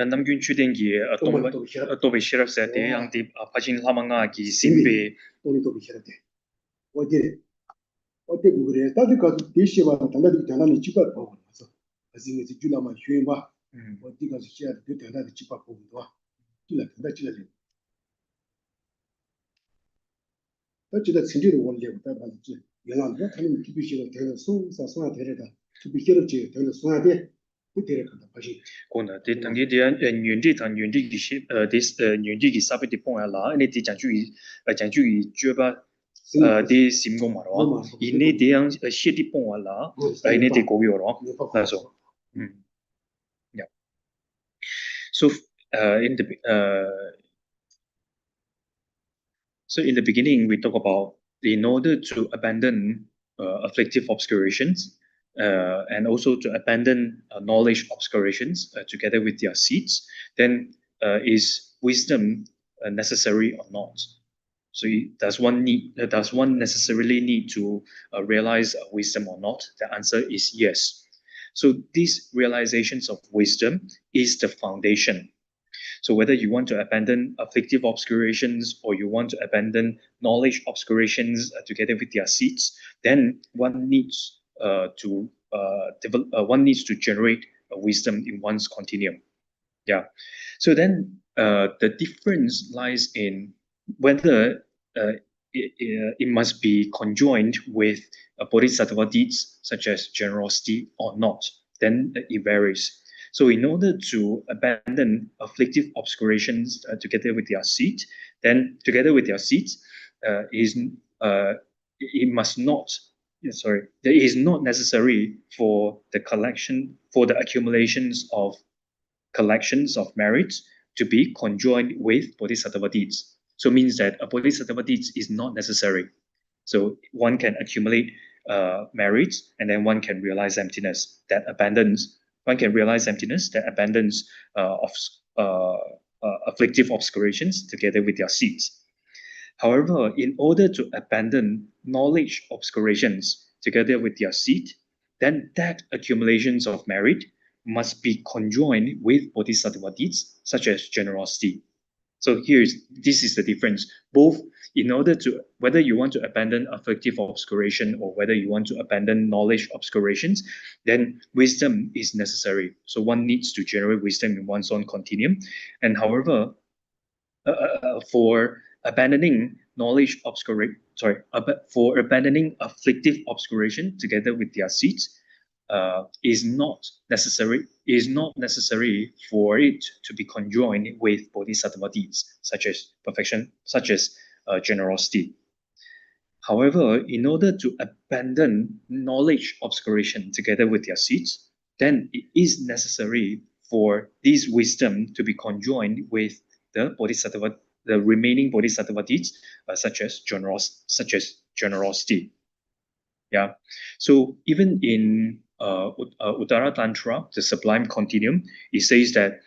A: a Toby Sheriff said, the young deep Pachin Hamangaki, Simbi,
B: only to be character. What did it? What did we read? That because this year was another Tanani cheaper over. As in the Julama Huima. What did I share the another cheaper over? That's the Cindy one level. That was Yalan. What time to be here? Tell us so. Sasana Terra to be here. Tell us one day.
A: Kona did Tangidia and Yundit and Yundiki this Yundiki Sabati Pongala, and it did Janju Juba de Simgomaro. In a day a shitty Pongala, I need to go your yeah. So in the beginning, we talk about in order to abandon afflictive obscurations and also to abandon knowledge obscurations together with their seeds, then is wisdom necessary or not? So does one necessarily need to realize wisdom or not? The answer is yes. So these realizations of wisdom is the foundation. So whether you want to abandon afflictive obscurations or you want to abandon knowledge obscurations together with their seeds, then one needs to generate wisdom in one's continuum. Yeah. So then the difference lies in whether it must be conjoined with Bodhisattva deeds such as generosity or not. Then it varies. So in order to abandon afflictive obscurations together with their seed, then together with their seeds, it is not necessary for the accumulations of collections of merits to be conjoined with Bodhisattva deeds. So it means that a Bodhisattva deeds is not necessary. So one can accumulate merits and then one can realize emptiness that abandons. One can realize emptiness that abandons afflictive obscurations together with their seeds. However, in order to abandon knowledge obscurations together with their seed, then that accumulations of merit must be conjoined with Bodhisattva deeds such as generosity. So this is the difference. Both in order to, whether you want to abandon afflictive obscuration or whether you want to abandon knowledge obscurations, then wisdom is necessary. So one needs to generate wisdom in one's own continuum. And however, for abandoning knowledge for abandoning afflictive obscuration together with their seeds is not necessary for it to be conjoined with Bodhisattva deeds, such as perfection, such as generosity. However, in order to abandon knowledge obscuration together with their seeds, then it is necessary for this wisdom to be conjoined with the remaining Bodhisattva deeds, such as generosity. Yeah. So even in Uttara Tantra, the Sublime Continuum, it says that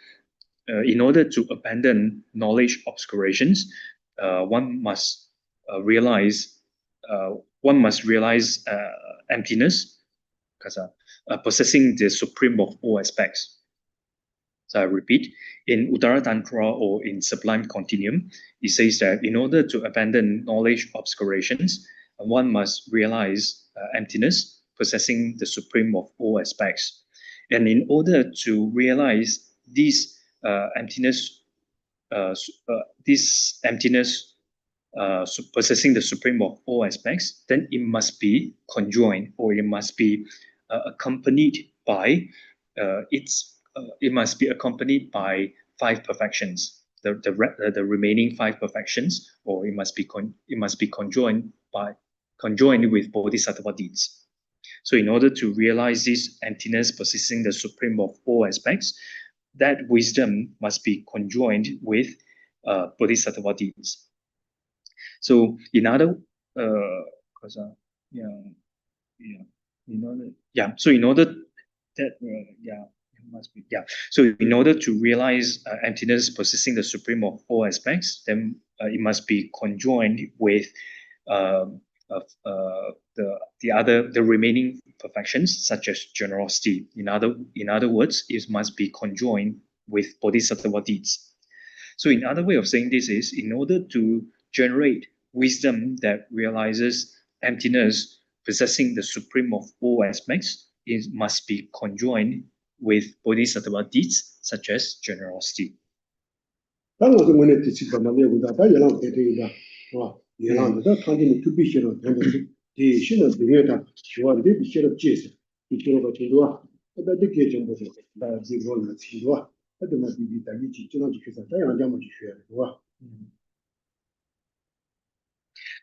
A: in order to abandon knowledge obscurations, one must realize emptiness, possessing the supreme of all aspects. So I repeat, in Uttara Tantra or in Sublime Continuum, it says that in order to abandon knowledge obscurations, one must realize emptiness, possessing the supreme of all aspects. And in order to realize this emptiness, possessing the supreme of all aspects, then it must be conjoined, or it must be accompanied by five perfections, the remaining five perfections, or it must be conjoined with Bodhisattva deeds. So in order to realize this emptiness, possessing the supreme of all aspects, that wisdom must be conjoined with Bodhisattva deeds. So in order that So in order to realize emptiness, possessing the supreme of all aspects, then it must be conjoined with the remaining perfections, such as generosity. In other words, it must be conjoined with Bodhisattva deeds. So in other way of saying this is, in order to generate wisdom that realizes emptiness, possessing the supreme of all aspects, it must be conjoined with Bodhisattva deeds, such as generosity.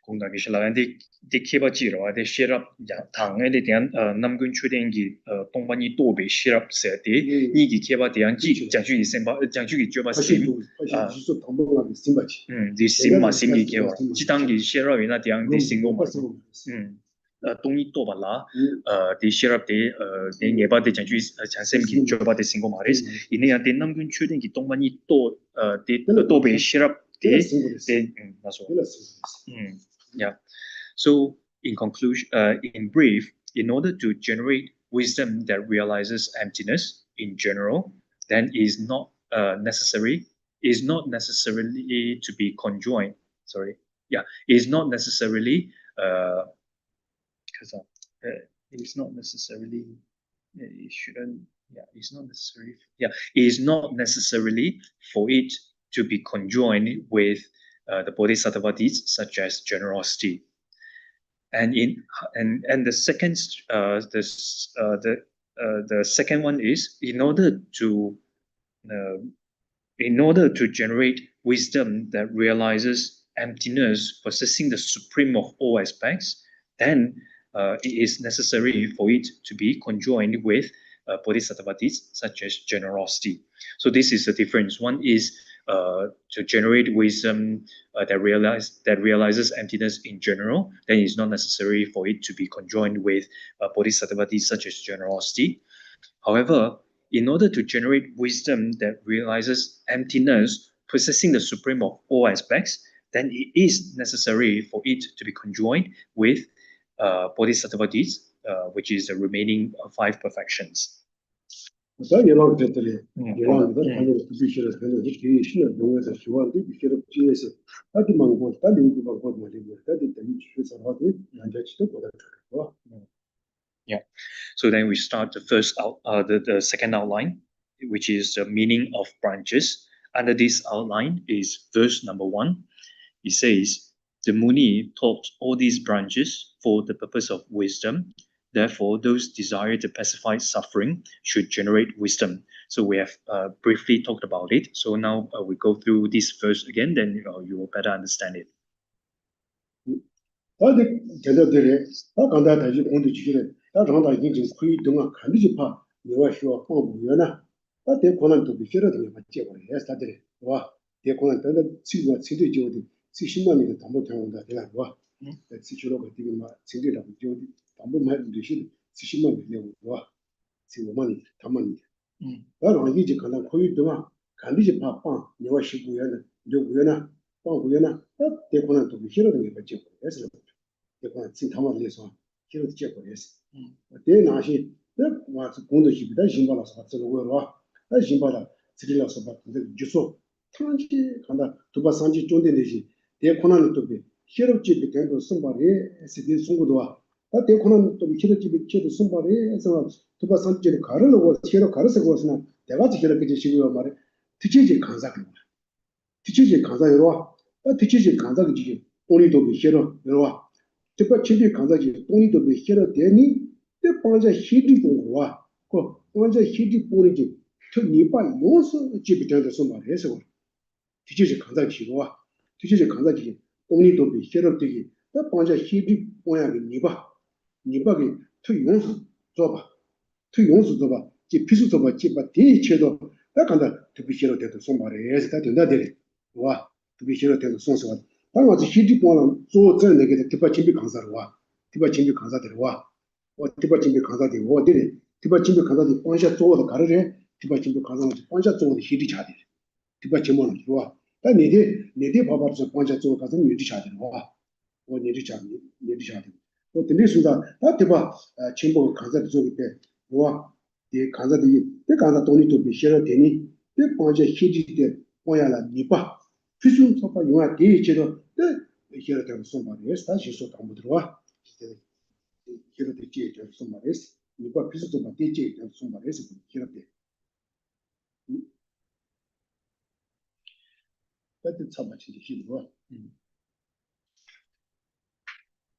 A: 공당기 신라한테 디키바지로 아데 시럽 당에 대한 남군 추den기 동반이 또베 시럽 세대 이기 케바 대한 지 장주기 sem바 장주기 줘바 심 디심마 심기 케와 지당기 시럽이나 대한 디싱고 동이 또 발라 디 시럽 대 예바데 장주기 장sem기 줘바 디싱고 말이스 이네한테 남군 추den기 동반이 또 또베 시럽 대 맞소 Yeah. So in conclusion, in brief, in order to generate wisdom that realizes emptiness in general, then is not necessarily to be conjoined. Is not necessarily it's not necessarily it shouldn't. It's not necessary. It's not necessarily for it to be conjoined with the Bodhisattva deeds, such as generosity. And the second the second one is in order to generate wisdom that realizes emptiness, possessing the supreme of all aspects, then it is necessary for it to be conjoined with Bodhisattva deeds, such as generosity. So this is the difference. One is to generate wisdom that realizes emptiness in general, then it's not necessary for it to be conjoined with Bodhisattva deeds, such as generosity. However, in order to generate wisdom that realizes emptiness, possessing the supreme of all aspects, then it is necessary for it to be conjoined with Bodhisattva deeds, which is the remaining five perfections. Yeah. So then we start the second outline, which is the meaning of branches. Under this outline is verse number 1. It says, the Muni taught all these branches for the purpose of wisdom. Therefore, those desire to pacify suffering should generate wisdom. So we have briefly talked about it. So now we go through this verse again, then you will better understand it.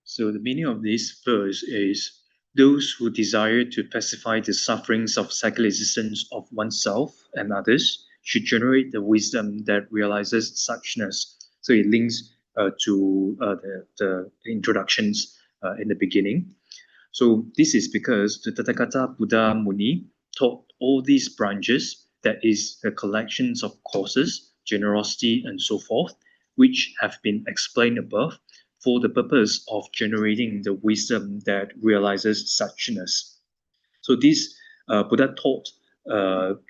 A: So the meaning of this verse is, those who desire to pacify the sufferings of cyclical existence of oneself and others should generate the wisdom that realizes suchness. So it links to the introductions in the beginning. So this is because the Tathagata Buddha Muni taught all these branches, that is, the collections of causes, generosity, and so forth, which have been explained above, for the purpose of generating the wisdom that realizes suchness. So this Buddha taught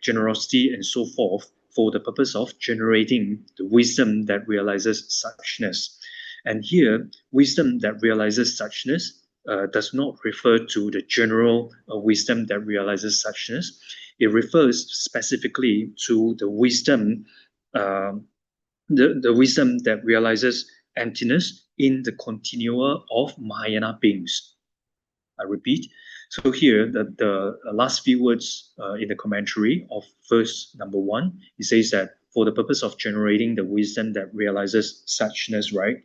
A: generosity and so forth for the purpose of generating the wisdom that realizes suchness. And here, wisdom that realizes suchness does not refer to the general wisdom that realizes suchness. It refers specifically to the wisdom, the wisdom that realizes emptiness in the continua of Mahayana beings. I repeat. So here, the last few words in the commentary of verse number 1, it says that for the purpose of generating the wisdom that realizes suchness, right?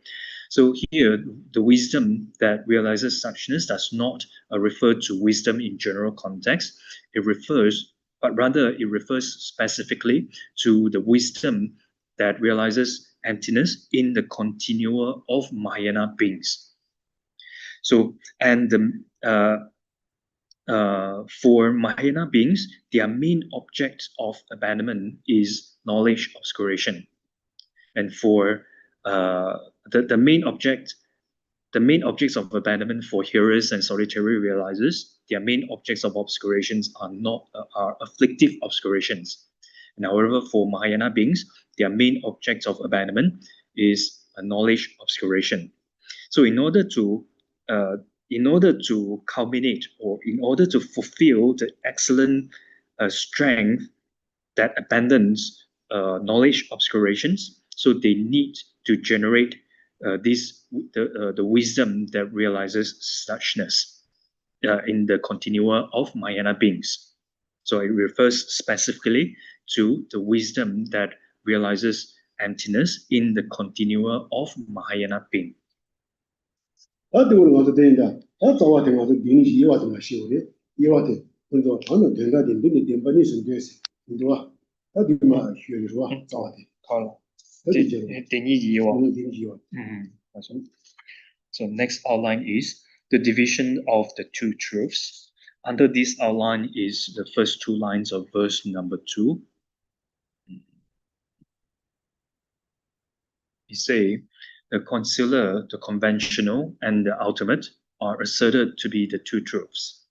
A: So here, the wisdom that realizes suchness does not refer to wisdom in general context. But rather it refers specifically to the wisdom that realizes emptiness in the continua of Mahayana beings. So, and for Mahayana beings, their main object of abandonment is knowledge obscuration. And for the main objects of abandonment for hearers and solitary realizers, their main objects of obscurations are afflictive obscurations. And however, for Mahayana beings, their main object of abandonment is a knowledge obscuration. So in order to culminate, or in order to fulfill the excellent strength that abandons knowledge obscurations, so they need to generate the wisdom that realizes suchness in the continua of Mahayana beings. So it refers specifically to the wisdom that realizes emptiness in the continuum of Mahayana being. So next outline is the division of the two truths. Under this outline is the first two lines of verse number 2. He say, the concealer, the conventional, and the ultimate are asserted to be the two truths.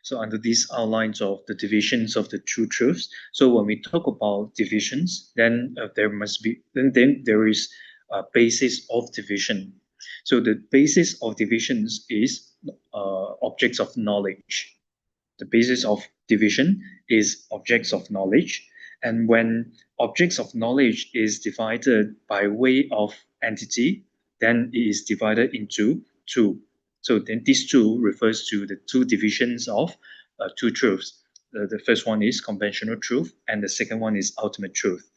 A: So under these outlines of the divisions of the two truths, so when we talk about divisions, then there is a basis of division. So the basis of divisions is objects of knowledge. The basis of division is objects of knowledge. And when objects of knowledge is divided by way of entity, then it is divided into two. So then these two refers to the two divisions of two truths. The first one is conventional truth, and the second one is ultimate truth.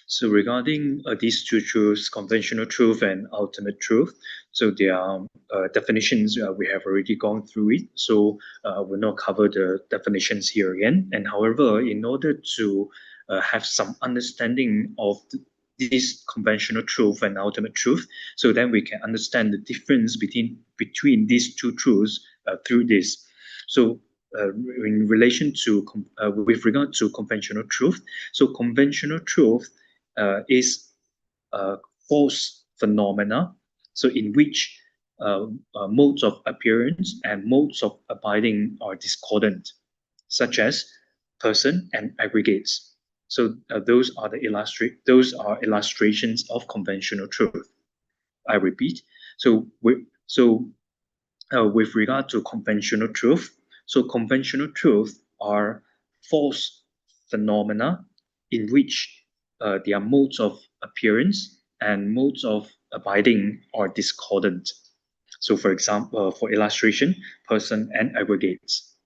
A: So regarding these two truths, conventional truth and ultimate truth, so their definitions, we have already gone through it. So we'll not cover the definitions here again. And however, in order to have some understanding of this conventional truth and ultimate truth, so then we can understand the difference between these two truths through this. So in relation to, with regard to conventional truth, so conventional truth is false phenomena, so in which modes of appearance and modes of abiding are discordant, such as person and aggregates. So those are illustrations of conventional truth. I repeat. So with regard to conventional truth, so conventional truth are false phenomena in which their modes of appearance and modes of abiding are discordant. So for example, for illustration, person and aggregates.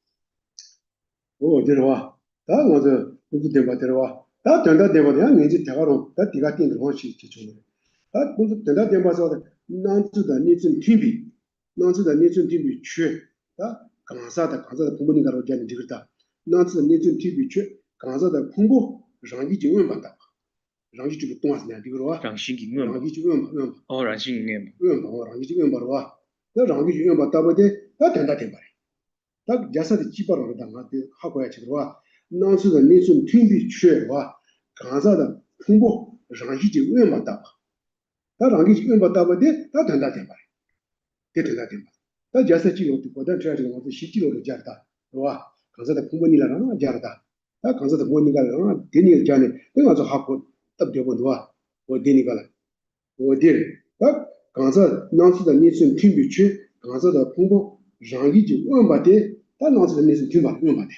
B: 那是的那种听比缺哇，刚才的通过让一就问嘛大，他让一就问嘛大不的，他等他点吧，得等他点吧，他假设记录的，我等这样子我是写记录的加的，是吧？刚才的通过你了，让加的，他刚才的我那个让点你加的，那个是哈库，对不对？我多，我点你个了，我点，他刚才那是的那种听比缺，刚才的通过让一就问嘛的，他那是的那种听吧问嘛的。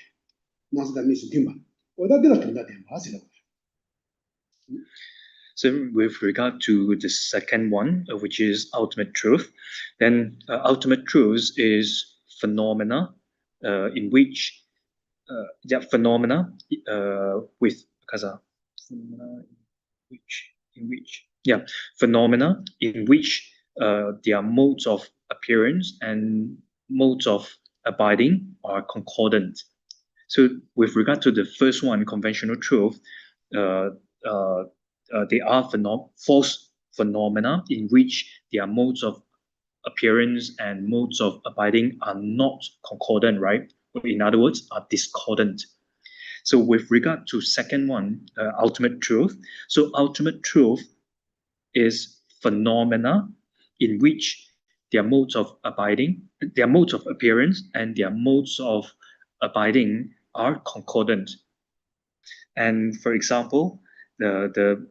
B: 那是在没事听吧，我到底了等到点吧，是的。
A: So with regard to the second one, which is ultimate truth, then ultimate truth is phenomena in which phenomena with phenomena in which their modes of appearance and modes of abiding are concordant. So with regard to the first one, conventional truth, they are false phenomena in which their modes of appearance and modes of abiding are not concordant, right? In other words, are discordant. So with regard to second one, ultimate truth. So ultimate truth is phenomena in which their modes of abiding, their modes of appearance, and their modes of abiding are concordant. And for example, the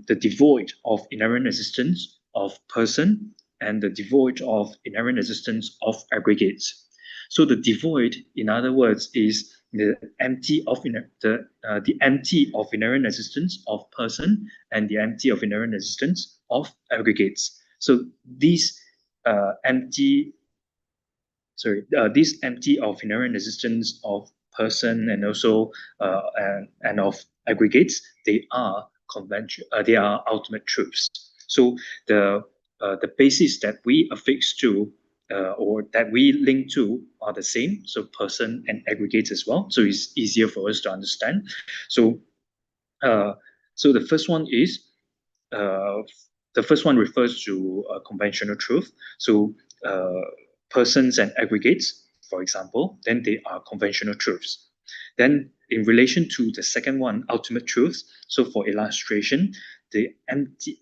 A: devoid of inherent existence of person and the devoid of inherent existence of aggregates. So the devoid, in other words, is the empty of the empty of inherent existence of person and the empty of inherent existence of aggregates. So these empty this empty of inherent existence of person and also and of aggregates, they are they are ultimate truths. So the basis that we affix to or that we link to are the same. So person and aggregates as well. So it's easier for us to understand. So so the first one is the first one refers to conventional truth. So persons and aggregates, for example, then they are conventional truths. Then in relation to the second one, ultimate truths, so for illustration, the empty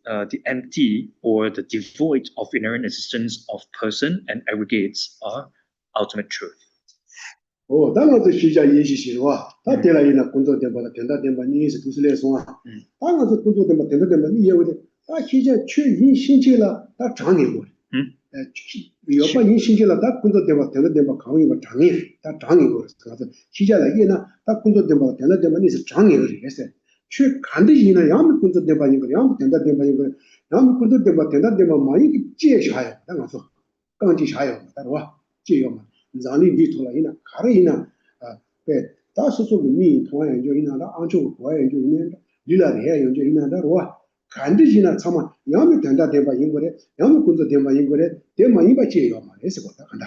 A: or the devoid of inherent existence of person and aggregates are ultimate truth.
B: 哦，当然这学家也是是哇，他得了一那工作点吧，点到点吧，你也是都是来说啊。当然这工作点吧，点到点吧，你也为的，他学家确认心结了，他长年过的。要把人心结了，他工作点吧，点到点吧，抗议吧，长年，他长年过的，是吧？学家来也呢，他工作点吧，点到点吧，你是长年的人噻。去看的人呢，要么工作点吧一个，要么点到点吧一个，要么工作点吧，点到点吧，嘛一个接下来，当然说，刚接下来，他说吧，接要嘛。让你里头了，伊那看了伊那啊，对，当时做个米，同样研究伊那，那安州国研究伊那，里来的研究伊那，那话看的伊那他们要么等到电把英国的，要么工作电把英国的，电嘛一把解药嘛，也是个他看的，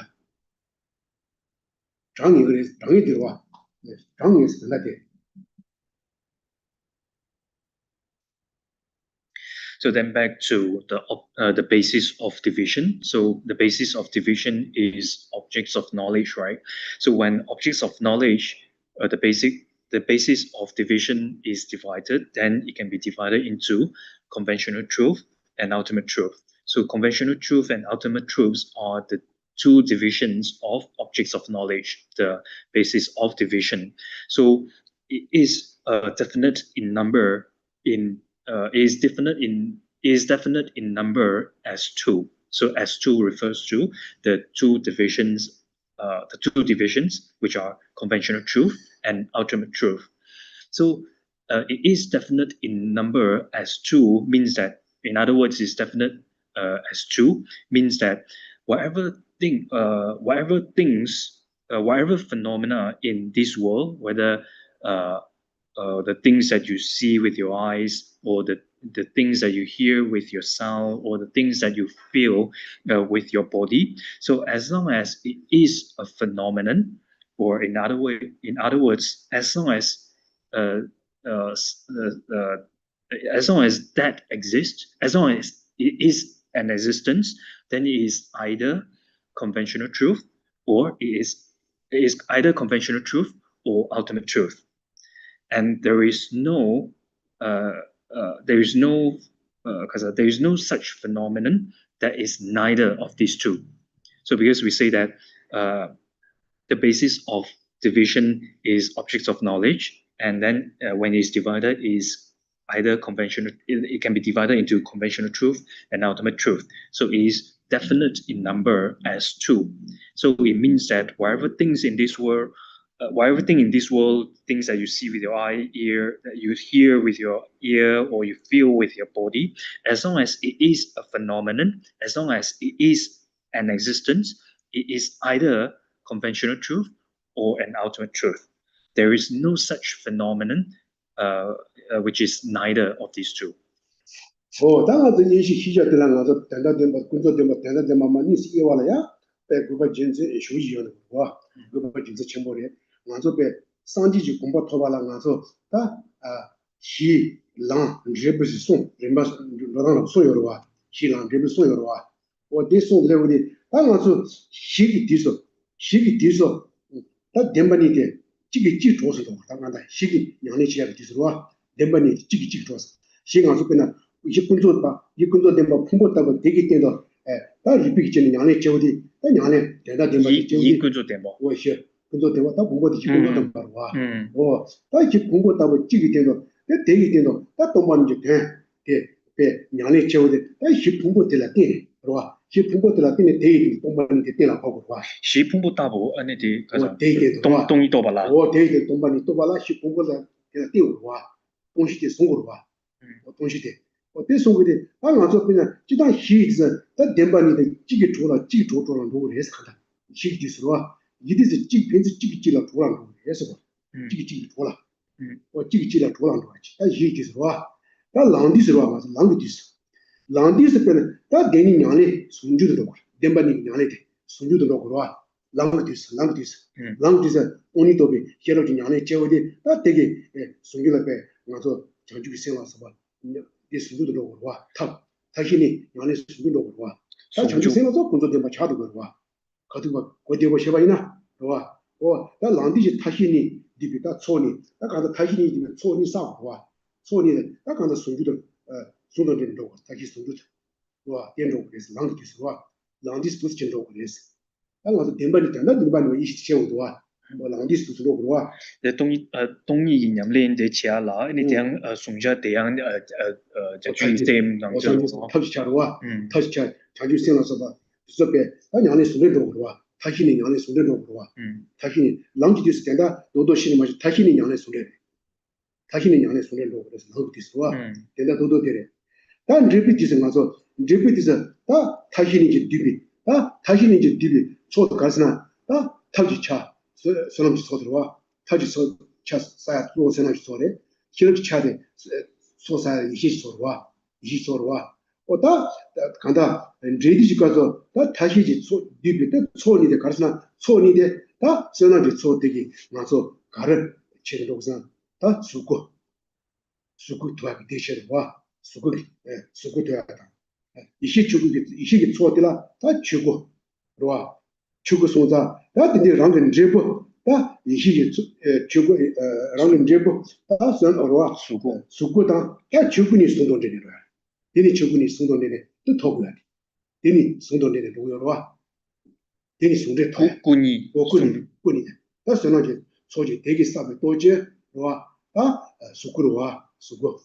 B: 长一个的，长一点哇，长一是那的。
A: So then back to the basis of division. So the basis of division is objects of knowledge, right? So when objects of knowledge, the basis of division is divided, then it can be divided into conventional truth and ultimate truth. So conventional truth and ultimate truths are the two divisions of objects of knowledge, the basis of division. So it is definite in number is definite in number as two. So as two refers to the two divisions which are conventional truth and ultimate truth. So it is definite in number as two means that, in other words, is definite as two means that whatever phenomena in this world, whether the things that you see with your eyes, or the things that you hear with your sound, or the things that you feel with your body. So as long as it is a phenomenon, or in other words, as long as that exists, as long as it is an existence, then it is either conventional truth, or it is either conventional truth or ultimate truth. and there is no such phenomenon that is neither of these two. So because we say that the basis of division is objects of knowledge, and then when it's divided is either conventional, it can be divided into conventional truth and ultimate truth. So it is definite in number as two. So it means that whatever things in this world, things that you see with your eye, ear, that you hear with your ear, or you feel with your body, as long as it is a phenomenon, as long as it is an existence, it is either conventional truth or an ultimate truth. There is no such phenomenon which is neither of these two.
B: 당하던 인식 시작되는 가서 된다된 군도된 된다된 만만이 이와라야 배구가 진짜 쇼지요는 와 그거 진짜 첨보래 가서 배 상지지 공부 토발랑 가서 다시랑 제부스 렘바 로랑 소요로와 시랑 제부스 소요로와 어디서 레오디 당하서 시기 뒤서 다 덴바니게 찌기 조서도 당한다 시기 양내 지역에 뒤서와 덴바니 찌기 조서 시간서 그냥 이 군도 된 풍부다고 되기 때문에 다 리피기전에 양내 제어디 양내 대다 된 이 군도 된 뭐. 오시 군도 되고 다 공부도 군도 된 바로 와. 다 이제 공부다고 찌기 때문에 되기 때문에 다 동반 이제 대 양내 제어디 다 풍부 될라 때. 와. 풍부 될라 때문에 되기 동반이 되라 하고 와. 풍부 따보 안에디 가서 동이 또 발라. 되게 동반이 또 발라 풍부가 되라 띄고 와. 동시대 송으로 와. 동시대 어때서 그래? 가서 그냥 지단 시즈 다 덴바니데 찌게 조라 노를 해서 간다. 시기스로와 이디스 찌기질라 조라 해서 찌기 조라. 찌기질라 조라 노지. 다 시기스로와 다 랑디스로와 가서 랑디스 때는 다 데니 냐네 순주도 거. 덴바니 냐네 순주도 거와. 랑디스 오니도비 제로지 냐네 제어디 다 되게 순주를 빼 가서 저주기 생활서 봐. 순주도 와. 다시니 연애 순주도 와. 다 정신생활도 군도된 거 차도 와. 가지고 고대고 셔바이나 와. 다 랑디지 다시니 디비다 초니. 다 가서 다시니 디면 초니 싸고 와. 초니 다 가서 순주도 순도된 거 다시 순주도 와. 된도 그래서 랑디스 와. 랑디스 부스진도 그래서 다 가서 덴바니 된다 덴바니 이시 세우도 와. 랑디스 부스도 와.
A: 동이 이념린 대치아라 ini yang sungja 대양 system 당저
B: 터치차로와 터치차 자주 생각해서 봐. 그래서 안에 손에도 와. 다시는 안에 손에도 와. 다시는 랑지디스 된다. 도도시는 마치 다시는 안에 손에. 다시는 안에 손에도 그래서 랑지디스 와. 된다 도도 되래. 단 리피티스 가서 리피티스 다 다시는 이제 디비. 초도 가스나 다 터치차 소nom지 소들와 터치서 차 사야 또 소nom지 소래. 기록이 차대 소사 이시소와 다 간다 레디지 가서 다 다시지 디비때 소니데 가르스나 소니데 다 소나지 소되기 나서 가를 체로서 다 수고 도하게 되셔와 수고 도하다 이시기 소들라 다 주고 로와 주고 소자 다 근데 랑은 제보 다 이시기 주고 랑은 제보 다 선어와 수고다 다 주군이 소동되는 거야. 되니 주군이 소동되네 또 더구나. 되니 소동되네 로여와 되니 소대 토군이 다 선어지 소지 되게 싸면 또제 로와 다 수고로와 수고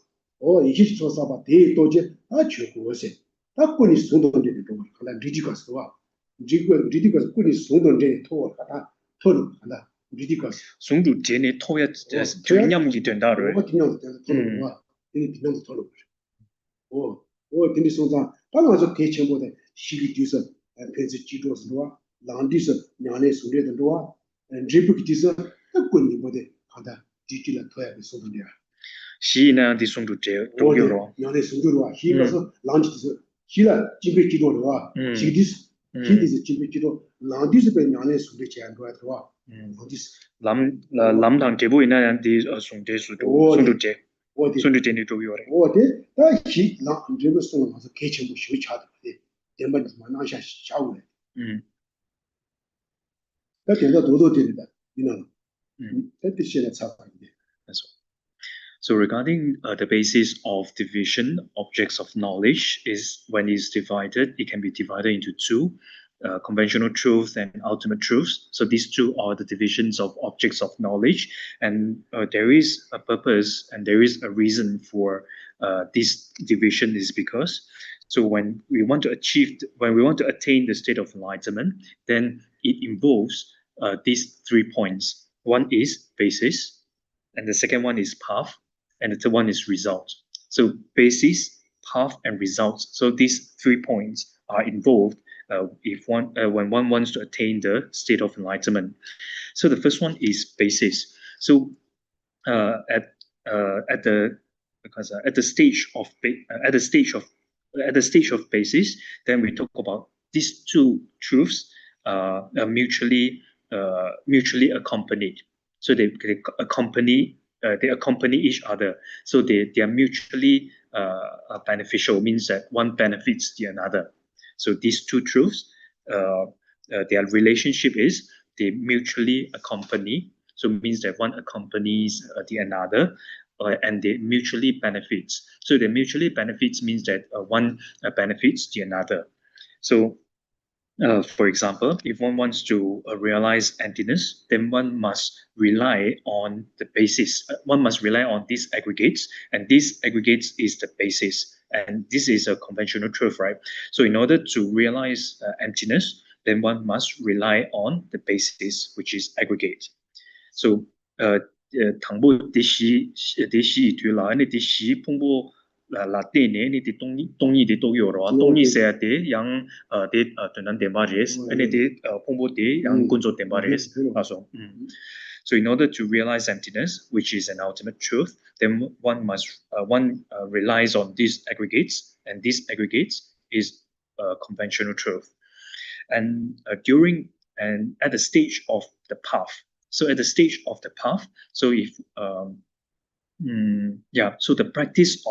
B: 이시기 소사바 대 또제 다 주고세 다 군이 소동되는 거 그다음 리디가스와 리디가스 군이 소동되는 토가 토는 하나 리디가스
A: 송도 제네 토야 전념이 된다를
B: 전념이 된다 되니 비명도 토는 근데 소자 당아서 대체보다 시기 뒤서 펜스 지도스와 랑디서 냐네 소리던도와 리프기 뒤서 군이 보대 하다 디지털 토야 소동이야
A: 시나 디송도 제 도요로
B: 냐네 소리와 시가서 랑디서 시라 집에 지도로와 시디스 시디스 집에 지도 랑디서 배 냐네 소리 제한 거야 들어와 랑디스
A: 람당 제보이나 디 송대수도 송도제 손주제니 도요래
B: 다시 나 제부스는 가서 개체부 쉬차도 돼 대만 만나샤 샤우네 다 된다 도도 된다 이는 뜻이나 차파인데
A: 그래서 So regarding the basis of division, objects of knowledge is when it's divided, it can be divided into two, conventional truth and ultimate truths. So these two are the divisions of objects of knowledge, and there is a purpose and there is a reason for this division is because, so when we want to attain the state of enlightenment, then it involves these 3 points. One is basis, and the second one is path, and the third one is result. So basis, path, and results. So these 3 points are involved when one wants to attain the state of enlightenment. So the first one is basis. So at the stage of basis, then we talk about these two truths mutually accompanied. So they accompany each other. So they are mutually beneficial, means that one benefits the another. So these two truths, their relationship is they mutually accompany. So it means that one accompanies the another, and they mutually benefits. So the mutually benefits means that one benefits the another. So for example, if one wants to realize emptiness, then one must rely on the basis. One must rely on these aggregates, and these aggregates is the basis. And this is a conventional truth, right? So in order to realize emptiness, then one must rely on the basis, which is aggregate. So倘若啲對啦，呢啲事碰過啦啲呢，呢啲東意啲都有咯，東意成日啲yang啲對人電話嘅，呢啲碰過啲yang工作電話嘅，So in order to realize emptiness, which is an ultimate truth, then one relies on these aggregates, and these aggregates is conventional truth. And at the stage of the path. So at the stage of the path, so if so the practice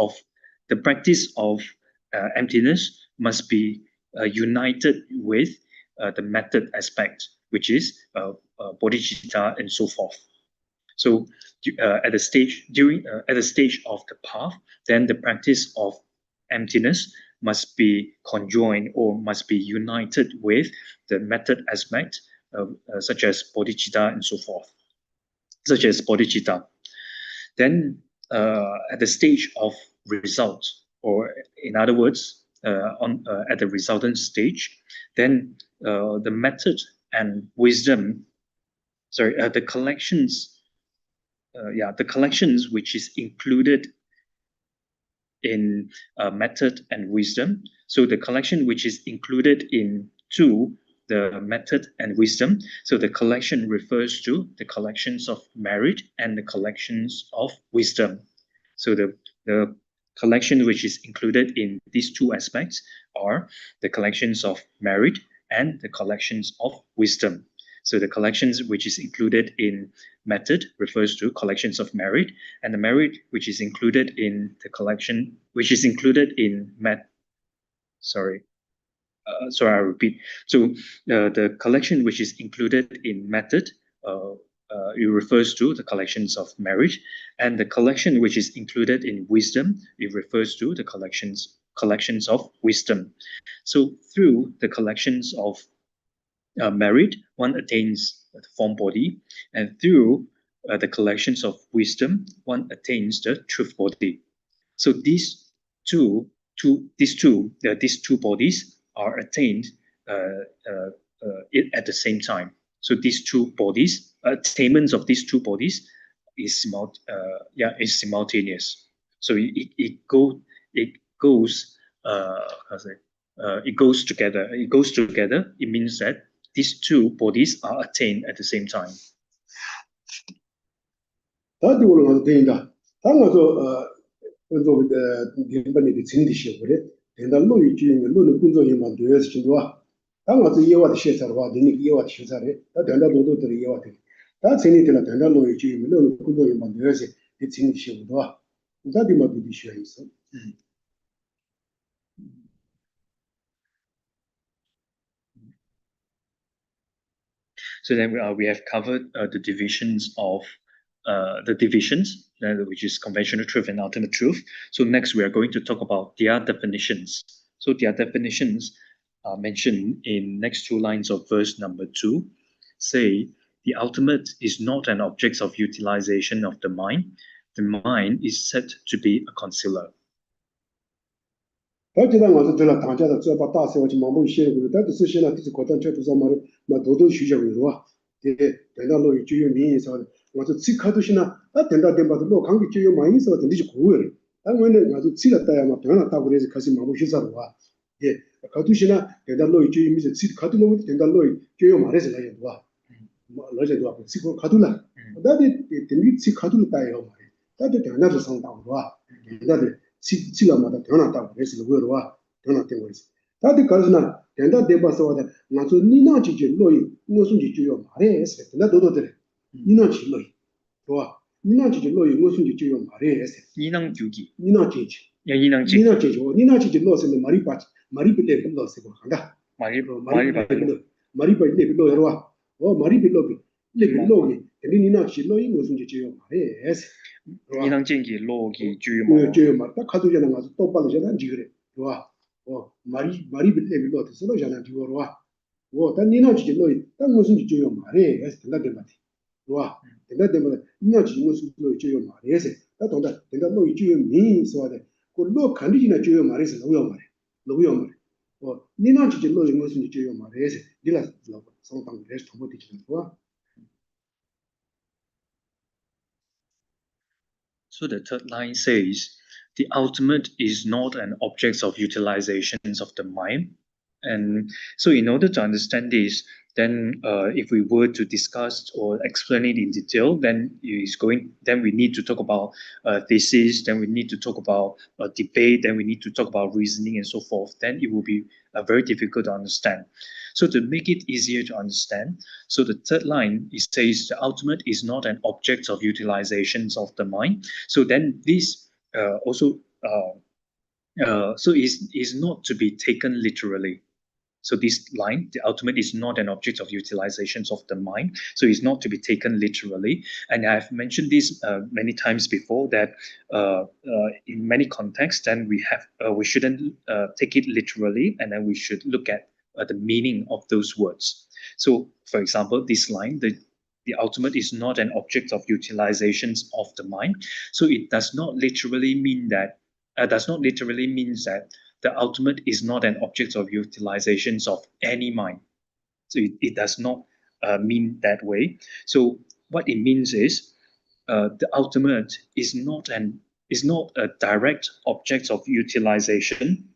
A: of emptiness must be united with the method aspect, which is bodhicitta and so forth. So at the stage of the path, then the practice of emptiness must be conjoined or must be united with the method aspect, such as bodhicitta and so forth, such as bodhicitta. Then at the stage of result, or in other words, at the resultant stage, then the method and wisdom, the collections which is included in method and wisdom. So the collection which is included into the method and wisdom. So the collection refers to the collections of merit and the collections of wisdom. So the collection which is included in these two aspects are the collections of merit and the collections of wisdom. So the collections which is included in method refers to collections of merit, and the merit which is included in the collection, which is included in I repeat. So the collection which is included in method, it refers to the collections of merit, and the collection which is included in wisdom, it refers to the collections of wisdom. So through the collections of merit, one attains the form body, and through the collections of wisdom, one attains the truth body. So these two bodies are attained at the same time. So these two bodies, attainments of these two bodies is simultaneous. So it goes together. It goes together. It means that these two bodies are attained at the same time. So then we have covered the divisions which is conventional truth and ultimate truth. So next we are going to talk about their definitions. So their definitions are mentioned in next two lines of verse number 2. Say, the ultimate is not an object of utilization of the mind. The mind is said to be a concealer.
B: 他觉得我是对了，大家的只要把大事我去盲目写过，但是现在就是国家确实上嘛的，嘛多多学习过是吧？对，等到落就有名义上的，我说最开头些呢，啊等到等把这落康的就有名义上的，你就苦了。但我呢，我说最了大呀嘛，等到大过来是开始盲目学啥的话，对，开头些呢，等到落就有名是最开头落等到落就有嘛的是来人多啊，来人多啊，最后开头了，那得等于最开头的大要嘛的，那得等到是上大是吧？那得。去了嘛的，等到大过来是路的话，等到等过来是。他的告诉呢，等到等把说的，我说你那就落雨，我说就要马的是，等到多的嘞，你那就落雨，是吧？你那就落雨，我说就要马的是。
A: 你能救济？
B: 你那解决？
A: 你能
B: 解决？你那解决落是的，马里巴那边落是吧？看的。马里巴那边落是吧？哦，马里巴那边落的，等你那去落雨，我说就要马的是。
A: 你能建议落去就
B: 嘛，那看到人我是多把了相当几个人，是吧？哦，马里那边落的是了相当几个，是吧？哦，但你那去落，但我说就要马的，还是等到点嘛的，是吧？等到点嘛的，你那去我说落就要马的是，那等到落就要名是吧的？我落看的呢就要马的是，路要马的，路要马的。哦，你那去落我说就要马的是，你那老板上当的是同步的，是吧？
A: So the third line says, the ultimate is not an object of utilizations of the mind. And so in order to understand this, then if we were to discuss or explain it in detail, then we need to talk about thesis, then we need to talk about debate, then we need to talk about reasoning and so forth. Then it will be very difficult to understand. So to make it easier to understand, so the third line, it says the ultimate is not an object of utilizations of the mind. So then this also so is not to be taken literally. So this line, the ultimate is not an object of utilizations of the mind. So it's not to be taken literally. And I've mentioned this many times before that in many contexts, then we shouldn't take it literally, and then we should look at the meaning of those words. So, for example, this line, the ultimate is not an object of utilizations of the mind. So it does not literally mean that the ultimate is not an object of utilizations of any mind. So it does not mean that way. So what it means is the ultimate is not a direct object of utilization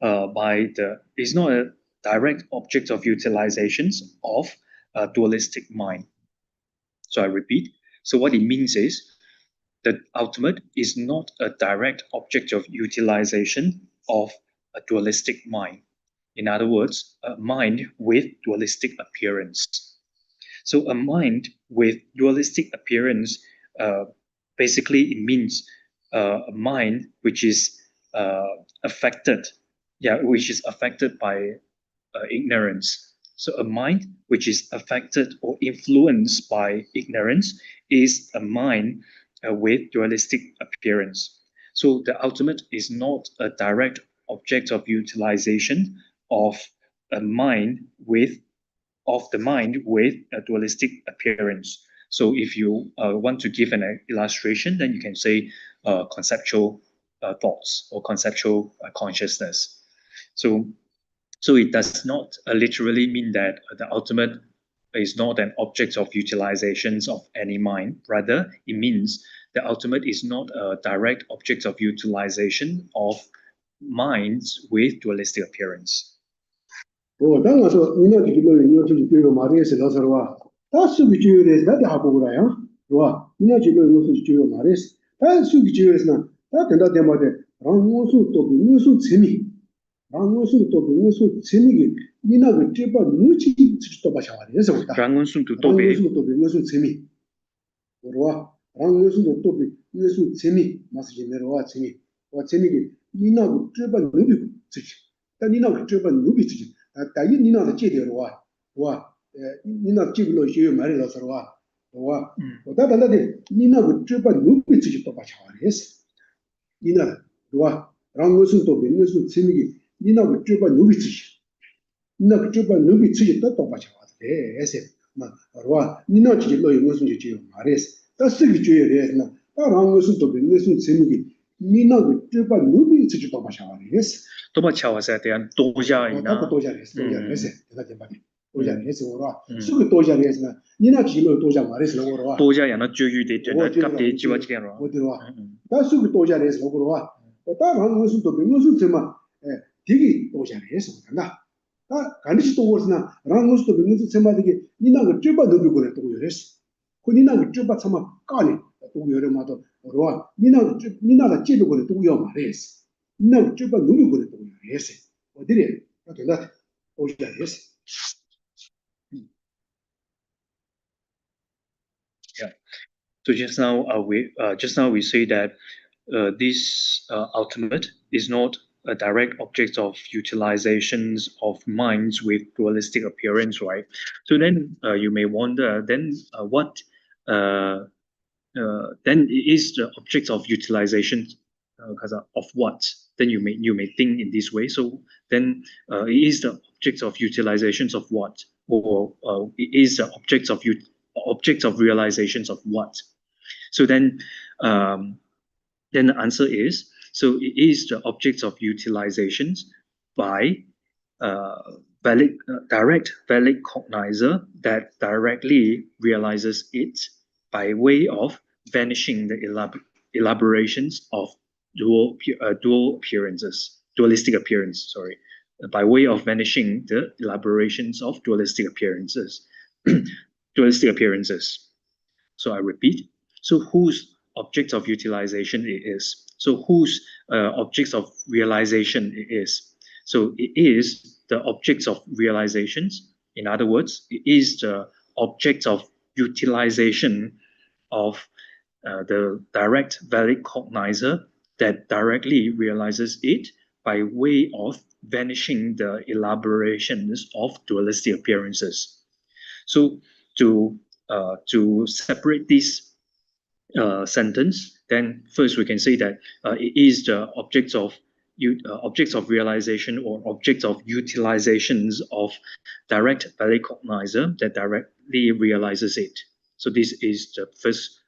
A: is not a direct object of utilizations of a dualistic mind. So I repeat. So what it means is the ultimate is not a direct object of utilization of a dualistic mind. In other words, a mind with dualistic appearance. So a mind with dualistic appearance, basically it means a mind which is affected by ignorance. So a mind which is affected or influenced by ignorance is a mind with dualistic appearance. So the ultimate is not a direct object of utilization of the mind with a dualistic appearance. So if you want to give an illustration, then you can say conceptual thoughts or conceptual consciousness. So it does not literally mean that the ultimate is not an object of utilizations of any mind. Rather, it means the ultimate is not a direct object of utilization of minds with dualistic appearance.
B: 当我说你那这个你要就是对个马的是老实话，他是不是就的？那得还不过来呀，是吧？你那这个我说就马的是，他是不是就的呢？他等到点嘛的，让我说多比我说亲密，让我说多比我说亲密的，你那个这把怒气就是多把想法的，是不的？
A: 让我说多比
B: 我说亲密，是吧？让我说多比我说亲密，那是现在的话亲密，我亲密的，你那个这把怒比自己，但你那个这把怒比自己。但是你那是戒掉的话，是吧？你那戒不了就有买的老师的话， 와 다다다데 니나고 쮸바 누비 찌지 또 바차와레스 니나 와 랑고스 또 벤고스 세미기 니나고 쮸바 누비 찌지 니나고 쮸바 누비 찌지 또 바차와레 에세 와 니나 찌지 로이 무슨 찌지 마레스 다스기 찌레스나 다 랑고스 또 벤고스 세미기 니나고 쮸바 누비 찌지 또 바차와레스
A: 또 바차와서 대한 도자이나
B: 도자레스 내가 좀 봐게 도자레스 오라 수그 도자레스나 니나 지로 도자 마레스 오라
A: 도자야나 주유데 되나 갑데 지와지게로
B: 어디와 다 수그 도자레스 오라 다 방무슨 또 빙무슨 tema 되게 도자레스 간다 다 간디시 또 오스나 랑무스 또 빙무슨 tema 되게 니나가 쮸바 너비 그래 또 요레스 그 니나가 쮸바 참아 까니 또 요레마도 오라 니나가 쮸비 그래 또 요 마레스 니나가 쮸바 너비 그래 또 요레스 어디래 된다 도자레스
A: Yeah. So just now we say that this ultimate is not a direct object of utilizations of minds with dualistic appearance, right? So then you may wonder, then what then is the object of utilization of what? Then you may think in this way. So then it is the object of utilizations of what, or it is the object of realizations of what? So then the answer is, so it is the object of utilizations by direct valid cognizer that directly realizes it by way of vanishing the elaborations of dualistic appearance, by way of vanishing the elaborations of dualistic appearances. So I repeat, so whose object of utilization it is? So whose objects of realization it is? So it is the objects of realizations. In other words, it is the object of utilization of the direct valid cognizer that directly realizes it by way of vanishing the elaborations of dualistic appearances. So to separate this sentence, then first we can say that it is the objects of realization or objects of utilizations of direct valid cognizer that directly realizes it. So this is the first,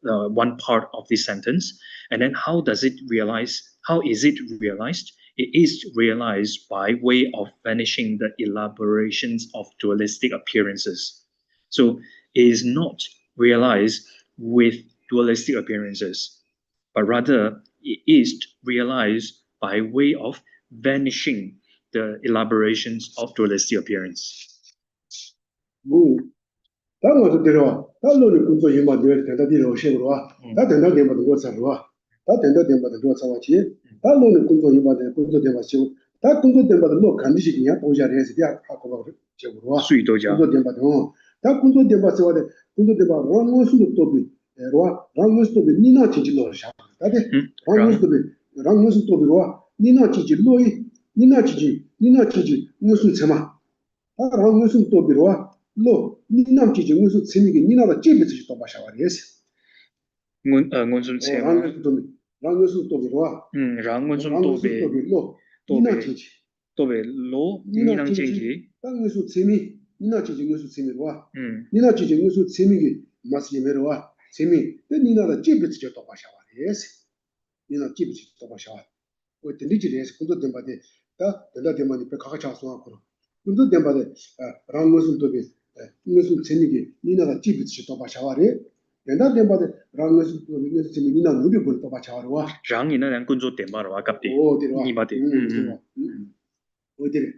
A: one part of this sentence. And then how is it realized? It is realized by way of vanishing the elaborations of dualistic appearances. So it is not realized with dualistic appearances, but rather it is realized by way of vanishing the elaborations of dualistic appearance.
B: 당어도 들어와. 달로는 군소 임마 늘 대다디로 오시고와. 다 된다 되면 뭐 살와. 다 된다 되면 뭐 살와지. 달로는 군소 임마들 군소 되마시고 다 군소 되면 뭐 간디시냐 오자리에서 야 하고 봐. 저거와.
A: 수이도자.
B: 군소 되면 다 군소 되마서와데 군소 되마 랑모스도 또비. 에로와 랑모스도 니나 지질로 샤. 다데 랑모스도 비로와 니나 지질로이 니나 지지 무슨 제마. 다 랑모스도 또 비로와 로 니남지 무슨 재미게 니나가 제비지 또 마셔와리스
A: ngonsun chema
B: 랑고스 또 비로와
A: 랑gonsun tobe
B: 니나지
A: tobe lo ninang jinggi
B: 땅에서 재미 니나지 무슨 재미로와 니나지 무슨 재미게 마시메로와 재미 니나가 제비지 또 마셔와리스 니나 제비지 또 마셔와 어때 니지레스 군도 덴바데 다 된다 덴바니 배 가가 차서하고 군도 덴바데 랑고스 또 무슨 재미게 니나가 집이지 또 바샤와리 된다 된바데 랑에서 또 이게 재미 니나 누비 볼 또 바샤와와
A: 장이나 양 군조 덴바로 아깝디 니바데
B: 어디래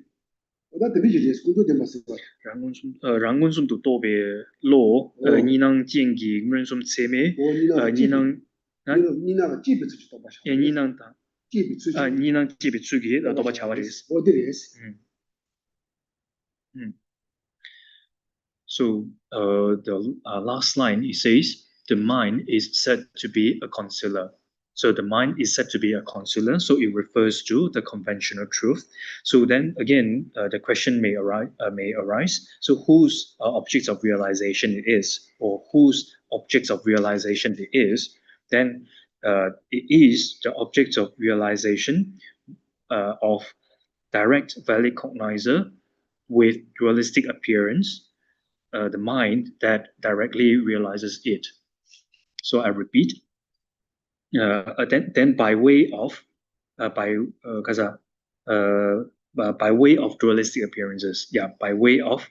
B: 어디 비지레스 군도 덴바스
A: 랑군숨도 또베 로 니낭 쟁기 문숨 체메
B: 니나가 집이지 또 바샤와
A: 니낭다 집이지 니낭 집이지 또 바샤와리스
B: 어디레스
A: So the last line, it says, the mind is said to be a concealer. So the mind is said to be a concealer, so it refers to the conventional truth. So then again, the question may arise. So whose objects of realization it is, or whose objects of realization it is? Then it is the objects of realization of direct valid cognizer with dualistic appearance, the mind that directly realizes it. So I repeat, then by way of by way of dualistic appearances, by way of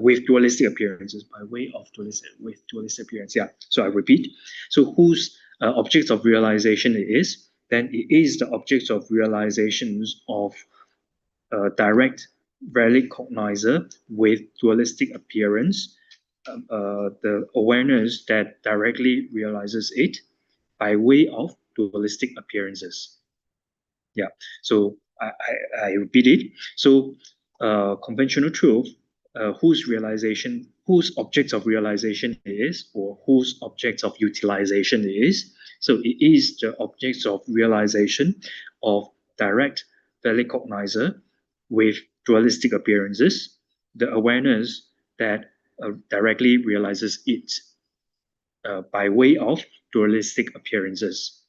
A: with dualistic appearances, by way of dualistic appearance, So I repeat, so whose objects of realization it is? Then it is the objects of realizations of direct valid cognizer with dualistic appearance, the awareness that directly realizes it by way of dualistic appearances. So I repeat it. So conventional truth, whose objects of realization it is, or whose objects of utilization it is. So it is the objects of realization of direct valid cognizer with dualistic appearances, the awareness that directly realizes it by way of dualistic appearances.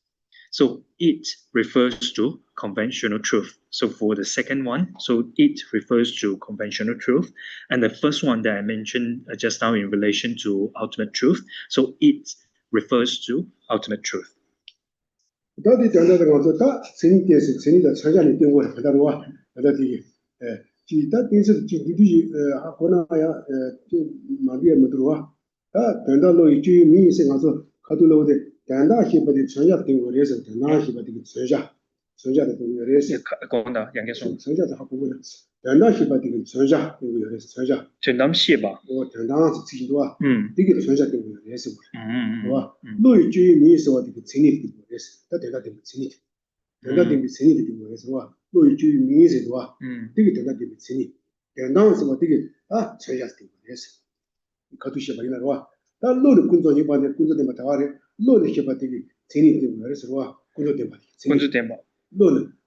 A: So it refers to conventional truth. So for the second one, so it refers to conventional truth. And the first one that I mentioned just now in relation to ultimate truth, so it refers to ultimate truth.
B: 다들 전화를 와서 다 선의께서 선의다 처자를 띄고 하다로 와 다들 기타 띵서 기디지 하거나야 마디에 못 들어와 다 된다로 이주 미세 가서 가도로데 된다 히버디 처자 띄고 그래서 된다 히버디 처자를 띄고 그래서
A: 거나 양계선
B: 처자도 하고 그래 된다 히버디 처자 띄고 그래서 처자
A: 전남시에 봐
B: 된다서 지도와 되게 처자 띄고 그래서 와 로이주 미세 어디 선의 띄고 그래서 다 된다 띄고 선의 된다 띄고 선의 띄고 그래서 와 로이주 미세도와 되게 된다 띄고 선의 된다서 되게 처자 띄고 그래서 가두시 말이나 와 다 로를 군조니 바네 군조되면 다 와래 로를 해봐되기 재니 되고 그래서 와 군조되면
A: 군조되면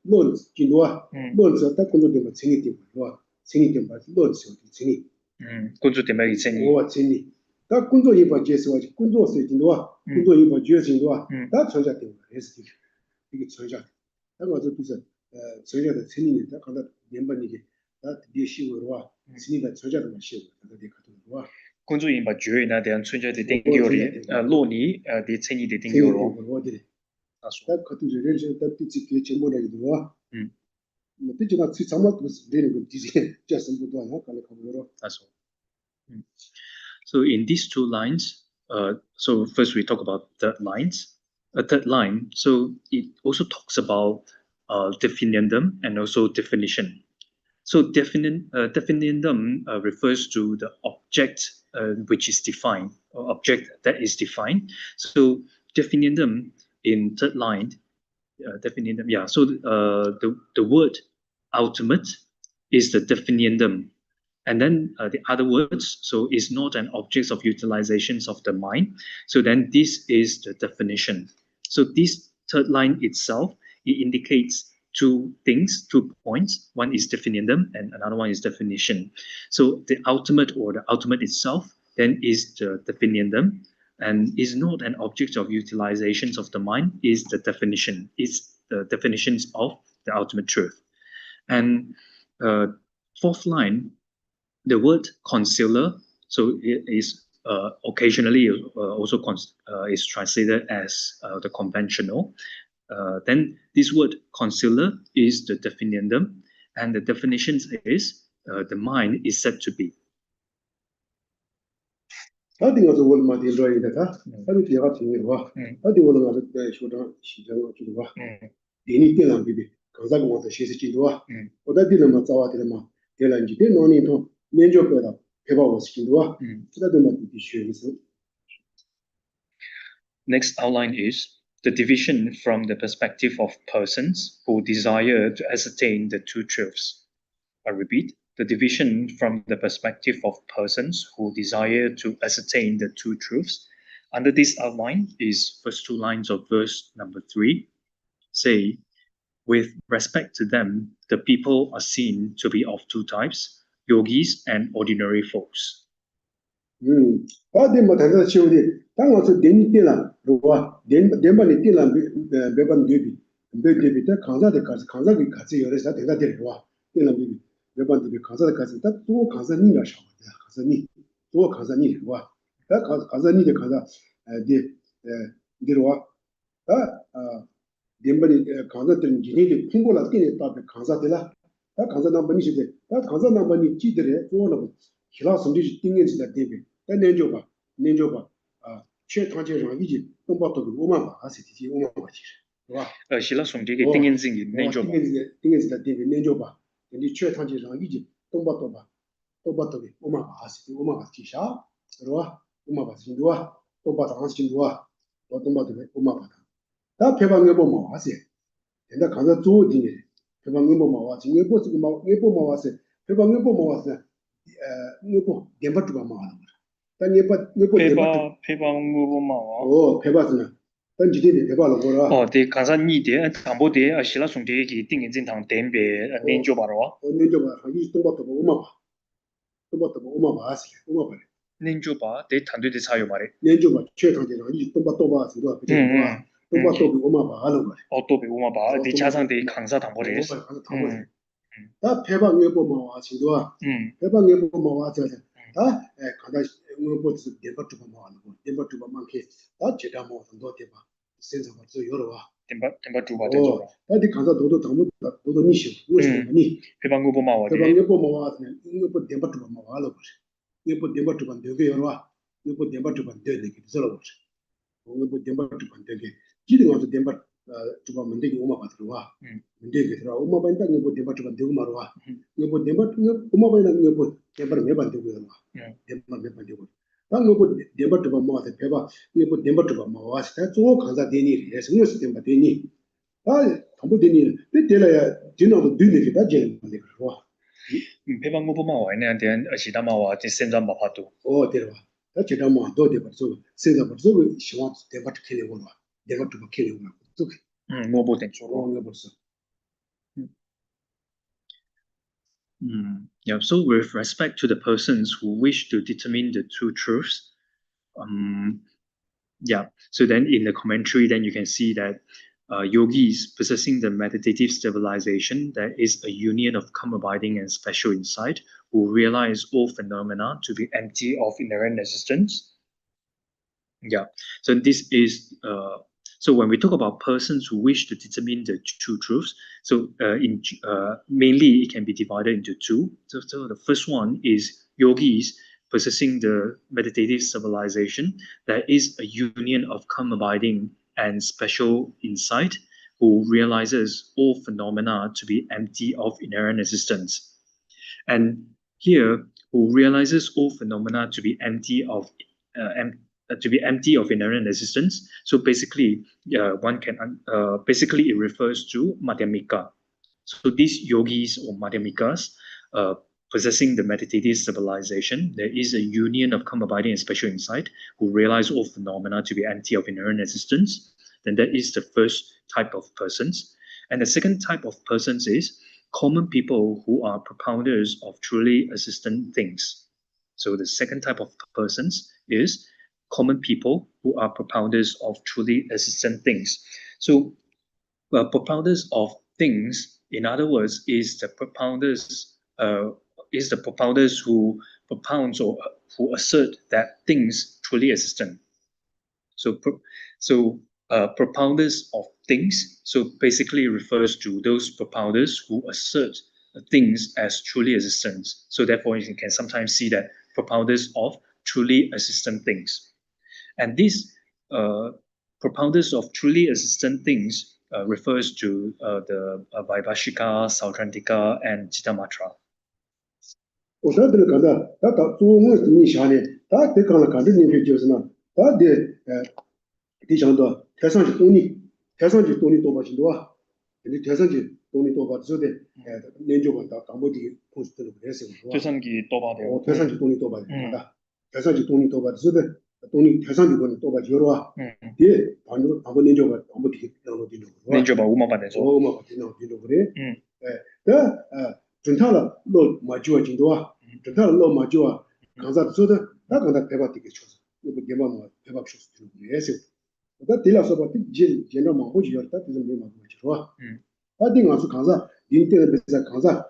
B: 로는 진도와 로를 딱 군조되면 재니 되고 와 재니 되면 로를 재니
A: 군조되면 재니
B: 와 재니 딱 군조이 바지에서 군조서 진도와 군조이 바지에서 진도와 다 전자 되고 그래서 이게 전자 다 가서 두서 전자의 재니는 다 간다 연반 이게 다 뒤에 시고로 와 재니가 전자를 마시고 다 되게 가도 와
A: 군주인 바 주의 나 대한 춘자의 땡기오리 로니 디 체니 디 땡기오로
B: 딱 같은 저를 딱 뒤집게 전문하기도 와 그때가 지상만 되는 거 뒤지 자선부도 하나 갈래가고요
A: So in these two lines, so first we talk about third lines. A third line, so it also talks about definiendum and also definition. So definiendum refers to the object which is defined, or object that is defined. So definiendum in third line, definiendum, so the word ultimate is the definiendum. And then the other words, so is not an object of utilizations of the mind. So then this is the definition. So this third line itself, it indicates two things, 2 points. One is definiendum and another one is definition. So the ultimate or the ultimate itself then is the definiendum and is not an object of utilizations of the mind, is the definition. It's the definitions of the ultimate truth. And fourth line, the word concealer, so it is occasionally also is translated as the conventional. Then this word concealer is the definiendum, and the definition is the mind is said to be.
B: 어디 가서 원마 대로이다가 어디 제가听와 어디 원마 그 쇼다 시장을 주고 와 대니 때는 비비 가자고 와서 시세 지도 와 어디는 뭐 자와들 뭐 대란지 대노니 또 면접보다 배워서 시도 와 그다음에 비슈에서
A: Next outline is the division from the perspective of persons who desire to ascertain the two truths. I repeat, the division from the perspective of persons who desire to ascertain the two truths. Under this outline is first two lines of verse number 3. Say, with respect to them, the people are seen to be of two types, yogis and ordinary folks.
B: 덴바니 강자들은 지네들 풍고라 끼네 답에 강자들라 다 강자 남번이 시대 다 강자 남번이 지들에 좋아는 기라 성지 띵겐지다 대비 다 내줘봐 아 최탄제랑 이지 동바도 오만 아시티지 오만 바지 봐
A: 기라 성지게 띵겐지 내줘봐
B: 띵겐지다 대비 내줘봐 근데 최탄제랑 이지 동바도 오만 아시티 오만 바지샤 그러와 오만 바지 좋아 동바도 안신 좋아 동바도 오만 바다 다 배방에 보면 와세. 근데 가서 또 뒤에 배방에 보면 와서 이게 보스 뭐 예보 뭐 와세. 배방에 보면 와서 이거 덴바트가 뭐 하는 거야. 단 예보
A: 배방 보면 와.
B: 배바스는 단 지대에 배바로 거라.
A: 대 간산이데 담보데 아시라 송데기 띵인진당 덴베 nen조 바로.
B: nen조 바. 이 동바도 오마 봐. 동바도 오마 봐. 아시. 오마 봐.
A: nen조 바. 대 단도데 사요 말해.
B: nen조 바. 최상대랑 이 동바도 봐. 그거 그죠. 동바도 오마 봐 하는 거야.
A: 또 오마 봐. 대 자상대 강사 담보래.
B: 다 배방에 보면 와시도와 배방에 보면 와서 다 가다 응어버스 데버트가 뭐하는 거 데버트가 많게 다 제가 뭐도 대봐 센서 가서 여러 와
A: 덴바 두바 되죠.
B: 어디 가서 너도 니시 무엇이니
A: 배방에 보면 와.
B: 배방에 보면 와서 이거 데버트가 뭐 하는 거지 이거 데버트가 되게 여러 와 이거 데버트가 되게 들어 보지 이거 데버트가 되게 지금 와서 데버 tuba mendeki uma batrwa mendeki tra uma banda ngebo deba tuba de uma rwa ngebo deba uma banda ngebo deba meba de rwa deba meba de rwa ngebo deba tuba ma de peba ngebo deba tuba ma wa sta zo kanza de ni re so so deba de ni tambo de ni de de la ya dino de de ke da je de rwa
A: peba ngebo ma wa ne de ashida ma wa de senza ma pa tu
B: de rwa da je da ma do de ba so senza ba so shi wa deba tu ke le rwa deba tuba ke le rwa
A: Yeah, so with respect to the persons who wish to determine the two truths, so then in the commentary, then you can see that yogis possessing the meditative stabilization, there is a union of calm abiding and special insight, who realize all phenomena to be empty of inherent existence. Yeah, so this is so when we talk about persons who wish to determine the two truths, so mainly it can be divided into two. So the first one is yogis possessing the meditative stabilization. There is a union of calm abiding and special insight, who realizes all phenomena to be empty of inherent existence. And here, who realizes all phenomena to be empty of inherent existence. So basically, one can basically it refers to madhyamika. So these yogis or madhyamikas possessing the meditative stabilization, there is a union of calm abiding and special insight, who realize all phenomena to be empty of inherent existence. Then that is the first type of persons. And the second type of persons is common people who are propounders of truly existent things. So the second type of persons is common people who are propounders of truly existent things. So propounders of things, in other words, is the propounders who propounds or who assert that things truly existent. So propounders of things, so basically refers to those propounders who assert things as truly existent. So therefore, you can sometimes see that propounders of truly existent things. And these propounders of truly existent things refers to the Vaibhashika, Sautrantika, and Chittamatra.
B: 돈이 대상이거든 또 봐 줘라. 뒤에 반번 내줘가 한번 뒤에 나오는 뒤로.
A: 내줘봐 우마 받아서.
B: 우마 받는 뒤로 그래. 전타라 너 마주와 진도와. 전타라 너 마주와 강사 소다 다 강사 배바 되게 쳐. 이거 대만 배바 쳐. 그래서 다 딜라서 봐. 제나 뭐 호지 열다 되는 게 맞는 거죠. 다딩 와서 강사 인터넷 배사 강사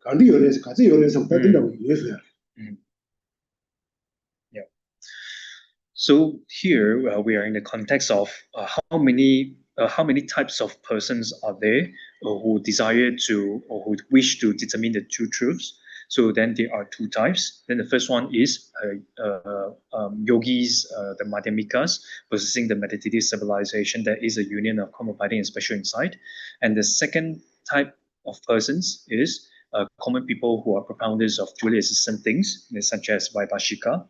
B: 간디 열에서 같이 열에서 다 된다고 예수야.
A: Yeah. So here we are in the context of how many types of persons are there who desire to or who wish to determine the two truths. So then there are two types. Then the first one is yogis, the madhyamikas, possessing the meditative civilization that is a union of common abiding and special insight. And the second type of persons is common people who are propounders of dually existent things, such as Vaibhashika.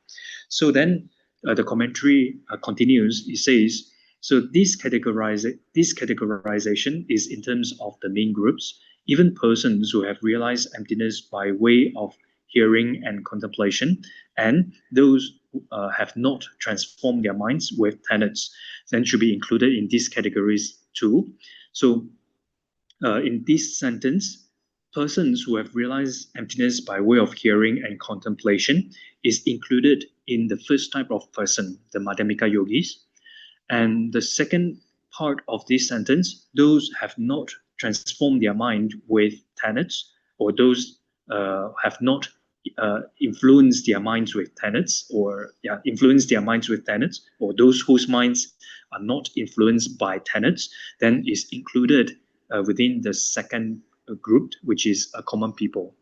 A: So then the commentary continues. It says, so this categorization is in terms of the main groups. Even persons who have realized emptiness by way of hearing and contemplation, and those who have not transformed their minds with tenets, then should be included in these categories too. So in this sentence, persons who have realized emptiness by way of hearing and contemplation is included in the first type of person, the Madhyamika yogis. And the second part of this sentence, those have not transformed their mind with tenets, or those have not influenced their minds with tenets, or those whose minds are not influenced by tenets, then is included within the second group, which is a common people.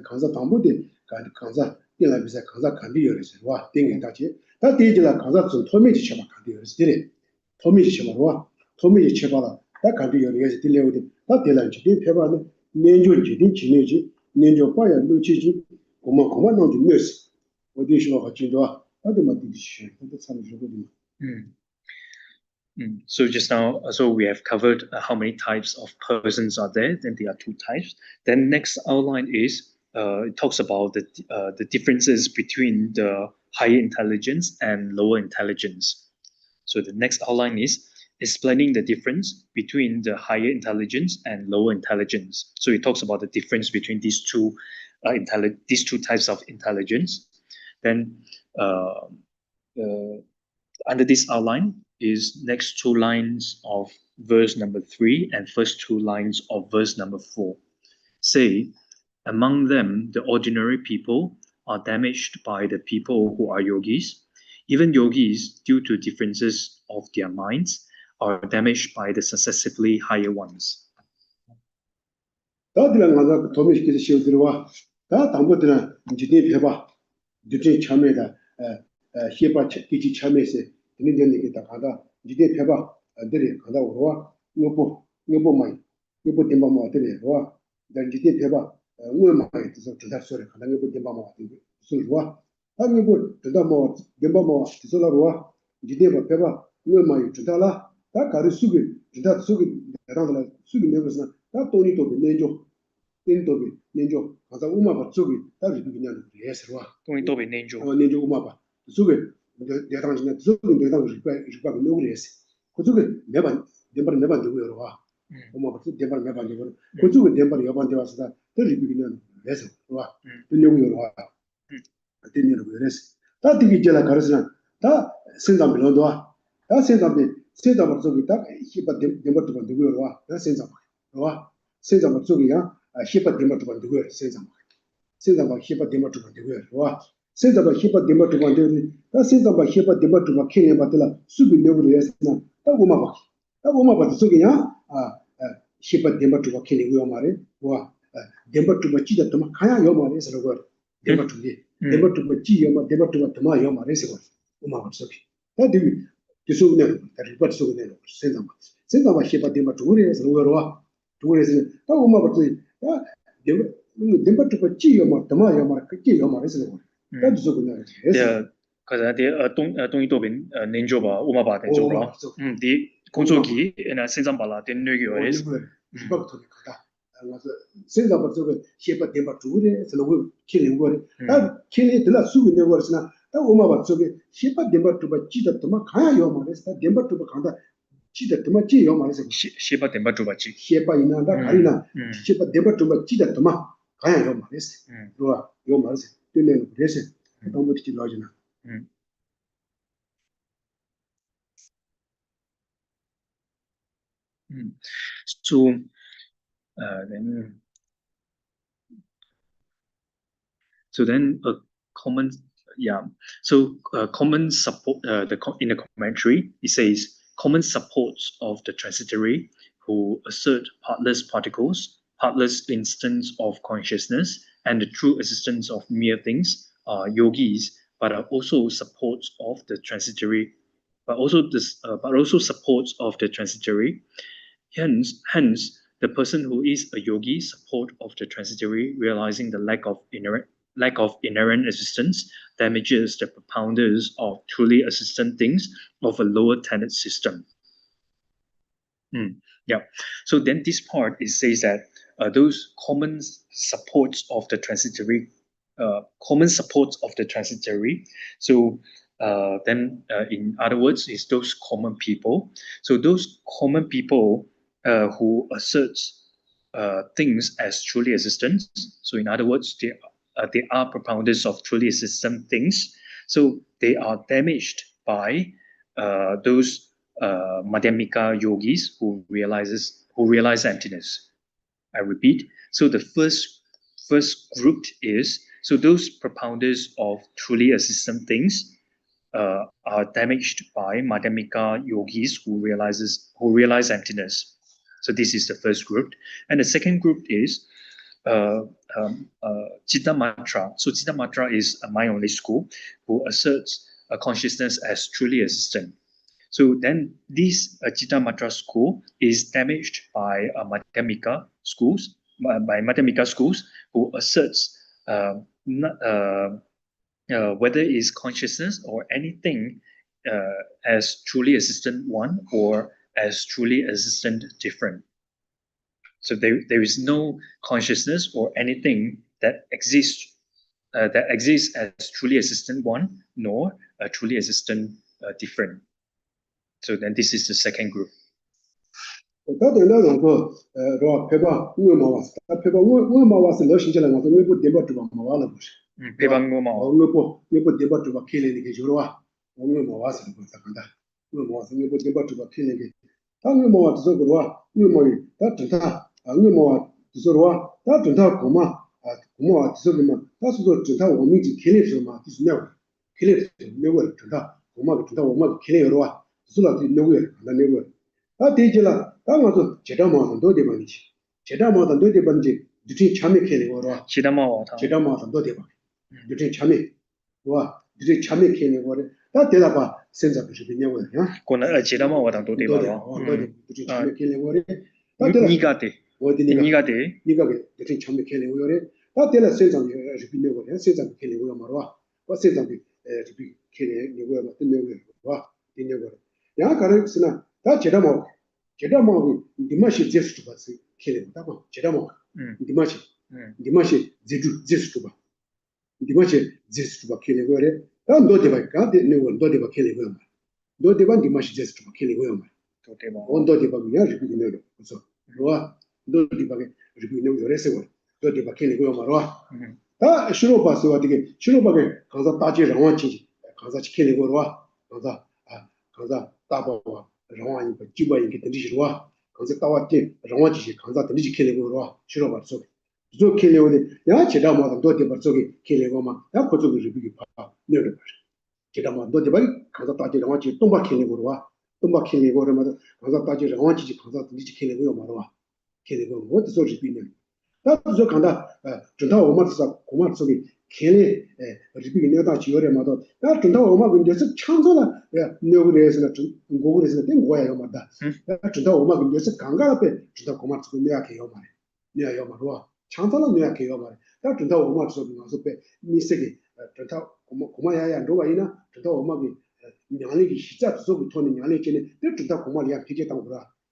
B: 강사 담보대 강사 땡라 비사 강사 간디 열어서 와 땡이 다지 다 대지라 강사 좀 토미지 쳐봐 간디 열어서 되네 토미지 쳐봐 와 토미지 쳐봐라 다 간디 열어서 들려오대 다 대란지 대 배바는 년조지 된 지내지 년조 봐야 놓치지 고마 놓지 녀스 어디 쉬어 가지고 어디 맞지 쉬어 근데 참 좋거든.
A: So just now, so we have covered how many types of persons are there. Then there are two types. Then next outline is it talks about the differences between the higher intelligence and lower intelligence. So the next outline is explaining the difference between the higher intelligence and lower intelligence. So it talks about the difference between these two types of intelligence. Then under this outline is next two lines of verse number 3 and first two lines of verse number 4. Say, among them, the ordinary people are damaged by the people who are yogis. Even yogis, due to differences of their minds, are damaged by the successively higher ones.
B: 시박 토네 가다 그래서 생각을 저거 시박 대박 주고래 저거 killing 거래 다 killing 들라 수고 있는 거잖아 다 오마바 저게 시박 대박 주바 찌다 도마 가야 요 말에서 대박 주바 간다 찌다 도마 찌요 말에서
A: 시박 대박 주바 찌
B: 시박 이나다 가리나 시박 대박 주바 찌다 도마 가야 요 말에서 그거 요 말에서 되는 그래서 너무 듣지 나오잖아
A: So then a common common support in the commentary it says common supports of the transitory who assert partless particles, partless instance of consciousness, and the true existence of mere things are yogis, but are also supports of the transitory, but also supports of the transitory. Hence, the person who is a yogi support of the transitory, realizing the lack of inherent existence, damages the propounders of truly existent things of a lower tenet system. So then this part it says that those common supports of the transitory, So then in other words, is those common people. So those common people who asserts things as truly existent. So in other words, they are propounders of truly existent things. So they are damaged by those Madhyamika yogis who realize emptiness. I repeat. So the first group is those propounders of truly existent things are damaged by Madhyamika yogis who realize emptiness. So this is the first group, and the second group is Citamatra. So Citamatra is a mind-only school who asserts a consciousness as truly existent. So then this Citamatra school is damaged by Madhyamika schools, who asserts whether is consciousness or anything as truly existent one or as truly existent different. So there is no consciousness or anything that exists as truly existent one nor a truly existent different. So then this is the second group.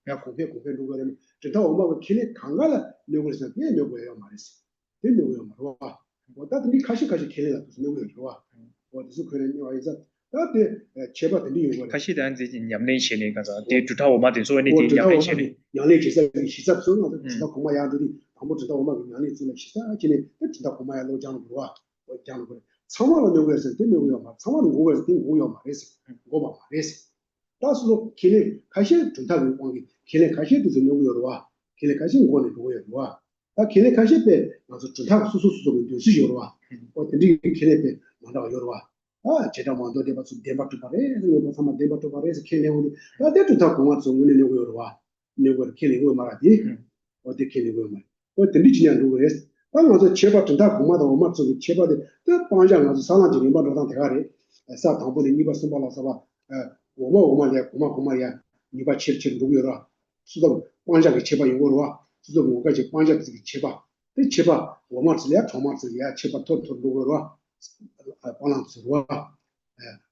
B: 야 공패 누구라면 저다 엄마가 길에 강가라 누구에서 내 누구예요 말했어. 내 누구예요 말어. 뭐다 니 가시까지 길에가 무슨 누구예요 좋아. 어디서 그런 요아이자 다데 제바 들리 요거.
A: 가시 대한 이제 냠내 시네 가서 대 주타 오마 된 소원이 대
B: 저다
A: 냠내
B: 엄마
A: 시네
B: 양내 제사 시사 소는 저다 고마야들이 아무 저다 엄마 양내 주는 시사 지네 저다 고마야 로장 들어와. 장 그래. 상황은 누구에서 내 누구예요 말. 상황은 누구에서 내 누구예요 말했어. 고마 말했어. 다수로 길에 가시 준다고 왕이 길에 가시도 좀 요구요와 길에 가시 원에 요구요와 다 길에 가시 때 나서 준다고 수수수도 요시 요와 어디 길에 때 만나고 요와 아 제가 먼저 대바수 대바도 바래 요거 삼아 대바도 바래서 길에 오니 나 대도 다 공화 정문에 요구요와 요거 길에 요 말아디 어디 길에 요 말. 어디 리치냐 요거 했어 방어서 제바 준다 공마도 엄마 쪽 제바데 또 방장 가서 상한지 님바도 당 대가리 사 당분에 니바 선발라서 봐 고마야 고마야 니바 칠칠 누구여라 수도 관장이 제바 용어로와 수도 뭐가지 관장이 제바 그 제바 오마스야 토마스야 제바 토토 누구여라 발란스와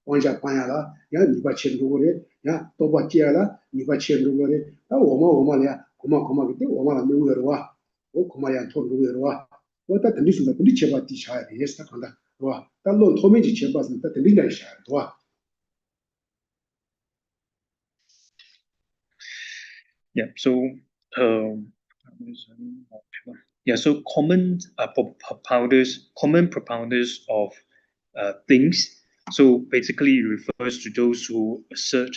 B: 관장 관야라 야 니바 칠 누구래 야 또바 지야라 니바 칠 누구래 아 오마야 고마게 오마라 누구여라 오 고마야 토 누구여라 뭐다 들리신다 들리 제바 디샤야 예스타 간다 와 달론 토메지 제바는 다 들리냐 샤 와
A: Yeah, so so common propounders of things. So basically, it refers to those who assert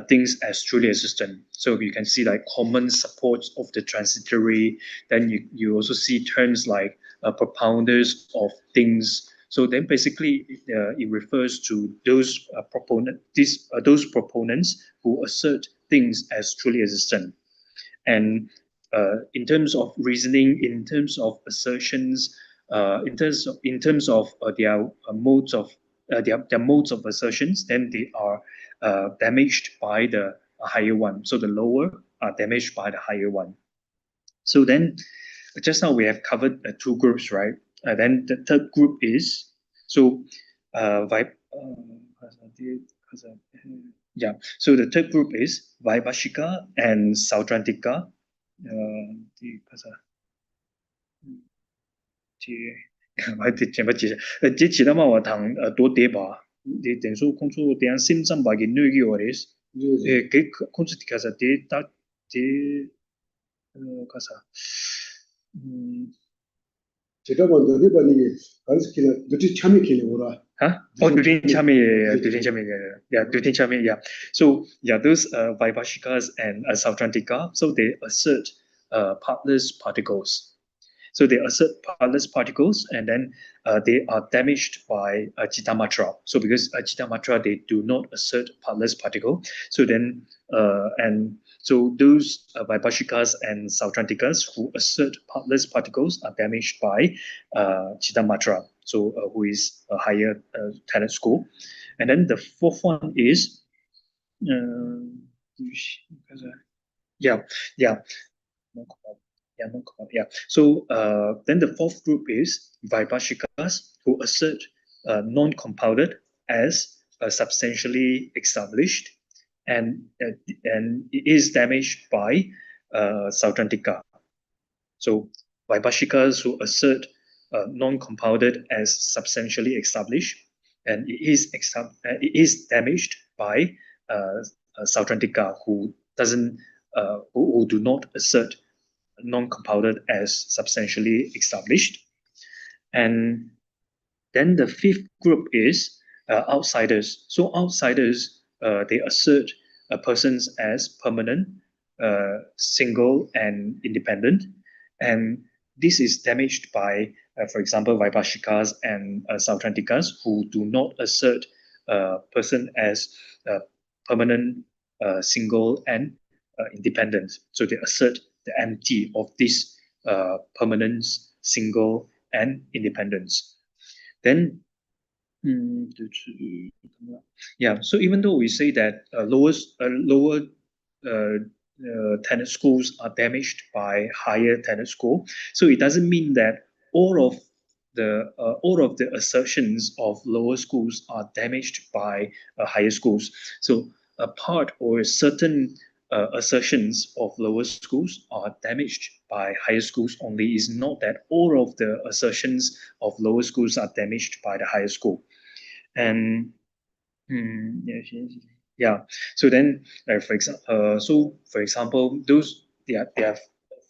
A: things as truly existent. So you can see like common supports of the transitory. Then you also see terms like propounders of things. So then basically, it refers to those those proponents who assert things as truly existent. And in terms of reasoning, in terms of assertions, in terms of their modes of their modes of assertions, then they are damaged by the higher one. So the lower are damaged by the higher one. So then, just now we have covered two groups, right? Then the third group is so yeah. So the third group is Vaibhashika and Sautrantika. Chỉ chỉ mà vào thằng tổ tế bà để tiền số công số tiền sinh sản bà cái nơi kia rồi cái công số thì cái gì ta thì cái gì
B: 제가 먼저 해보니 가르치기는 늦지 참이 기능으로
A: during chame, during chame, yeah. So yeah, those Vaibhashikas and Sautrantika, so they assert partless particles. So they assert partless particles, and then they are damaged by Chittamatra. So because Chittamatra, they do not assert partless particle. So then and so those Vaibhashikas and Sautrantikas who assert partless particles are damaged by Chittamatra. So who is a higher talent school. And then the fourth one is yeah. So then the fourth group is Vaibhashikas who assert non-compounded as substantially established, and it is damaged by Sautrantika. So Vaibhashikas who assert non-compounded as substantially established, and it is damaged by Sautrantika who doesn't who do not assert non-compounded as substantially established. And then the fifth group is outsiders. So outsiders, they assert persons as permanent, single, and independent. And this is damaged by, for example, Vaibhashikas and Sautrantikas who do not assert person as permanent, single, and independent. So they assert the empty of this permanence, single, and independence. Then, yeah. So even though we say that lower tenet schools are damaged by higher tenet school, so it doesn't mean that all of the assertions of lower schools are damaged by higher schools. So a part or a certain assertions of lower schools are damaged by higher schools only is not that all of the assertions of lower schools are damaged by the higher school. And yeah, so then for example, those there are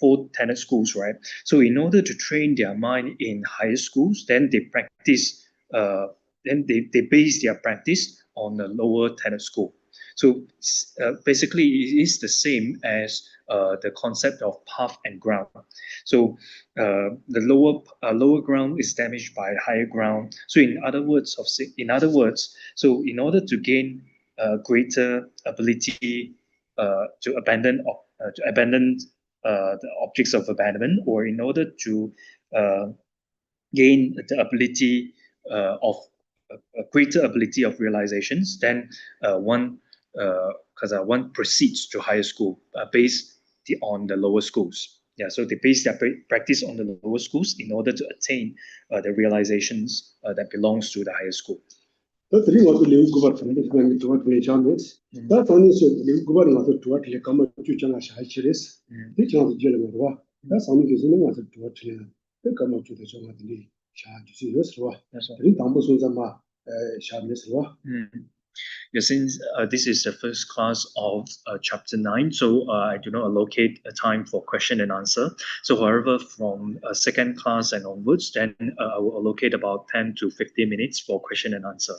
A: 4 tenet schools, right? So in order to train their mind in higher schools, then they practice then they base their practice on the lower tenet school. So basically, it is the same as the concept of path and ground. So the lower ground is damaged by the higher ground. So in other words, so in order to gain greater ability to abandon the objects of abandonment, or in order to gain the ability of a greater ability of realizations, then one proceeds to higher school based on the lower schools. Yeah, so they base their practice on the lower schools in order to attain the realizations that belongs to the higher school.
B: That's really what the new government is to what we channels. That's only the government to what the common to channel is. The channel is dealing with that's only the new to what the common to the channel charge is what the Tambo's
A: Since this is the first class of chapter 9, so I do not allocate a time for question and answer. So however, from second class and onwards, then I will allocate about 10 to 15 minutes for question and answer.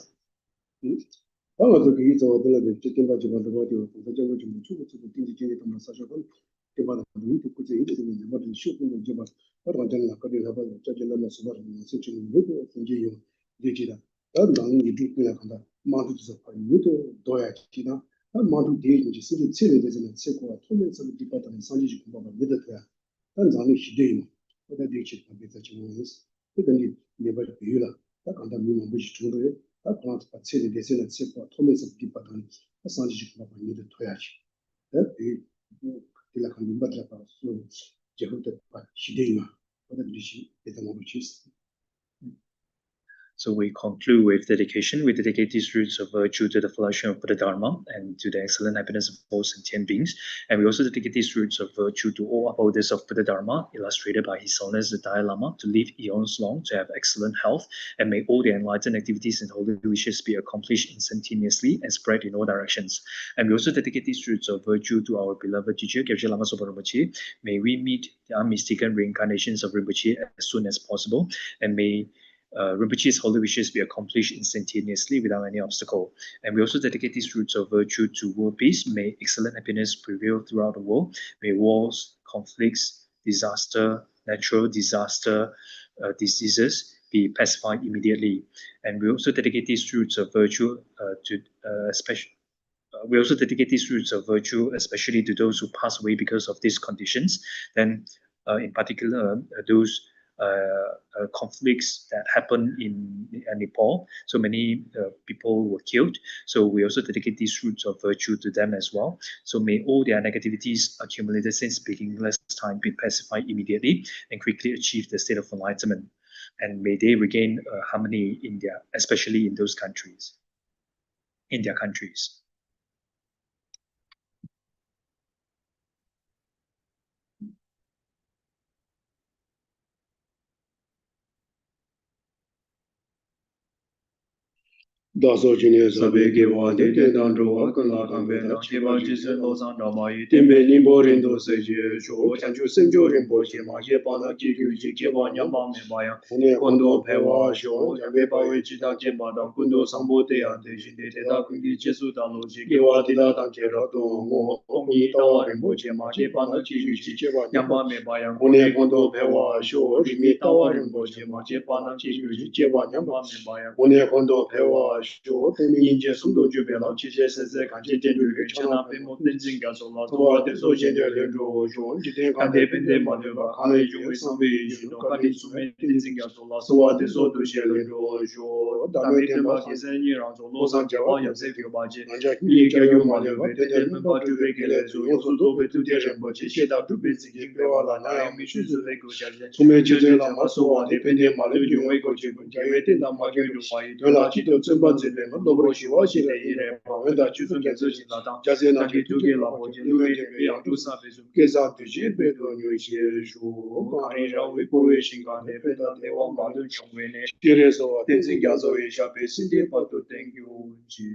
A: So we conclude with dedication. We dedicate these roots of virtue to the flourishing of Buddha Dharma and to the excellent happiness of all sentient beings. And we also dedicate these roots of virtue to all upholders of Buddha Dharma, illustrated by His Holiness the Dalai Lama, to live eons long, to have excellent health, and may all their enlightened activities and holy wishes be accomplished instantaneously and spread in all directions. And we also dedicate these roots of virtue to our beloved teacher, Gyaltsab Lama Sopa Rinpoche. May we meet the unmistaken reincarnations of Rinpoche as soon as possible, and may Rinpoche's holy wishes be accomplished instantaneously without any obstacle. And we also dedicate these roots of virtue to world peace. May excellent happiness prevail throughout the world. May wars, conflicts, disaster, natural disaster, diseases be pacified immediately. And we also dedicate these roots of virtue especially to those who pass away because of these conditions. Then, in particular, those conflicts that happened in Nepal. So many people were killed. So we also dedicate these roots of virtue to them as well. So may all their negativities accumulated since beginningless time be pacified immediately and quickly achieve the state of enlightenment. And may they regain harmony in especially in their countries.
B: Sabeke wade tendan roa kala kambe na chiba jise losan ramayi tembe nimbo rindo seje sho chanchu senjo rimbo che ma ye pana ki gyu ji ke wa nyamba me baya kondo pewa sho jambe pawe chita che ma da kundo sambo te ya de jinde te da kundi jesu da lo ji ke wa dida ta che ra to mo kongi ta wa rimbo che ma ye pana ki gyu ji ke wa nyamba me baya kondo pewa sho rimi ta wa rimbo che ma ye pana ki gyu ji ke wa nyamba me baya kondo pewa sho inje sumdo jube la chi che se se kan che che ju ke chana pe mo ten jing ga so la to wa de so chen de le ro jo ji de kan de pen de ma de ba kan le ju sam be ji no ka de su me ten jing ga so la so wa de so do che le ro jo da me de ma ji se ni ran so lo sa ja wa ya se ke ba ji ni ke yu ma de ba de de ba ju be ke le zo yo so do be tu de ren ba chi che da du be ji ke wa la na ya mi shu zu le ko ja su me che la ma so wa de pen de ma le ju we ko chi ko ja we de na ma ge du ma yi de la chi do chen ba zile ma dobro shi wa shi le ire pa wa da chu su ke zo shi la da ja se na ke tu ke la ho je lu me de ya tu sa be zo ke sa tu je be do nyu shi shu ka ri ra we ko we shin ka ne pe da de wa ma do chong we ne shi re so wa ten sin ga zo ye sha be sin de pa to thank you ji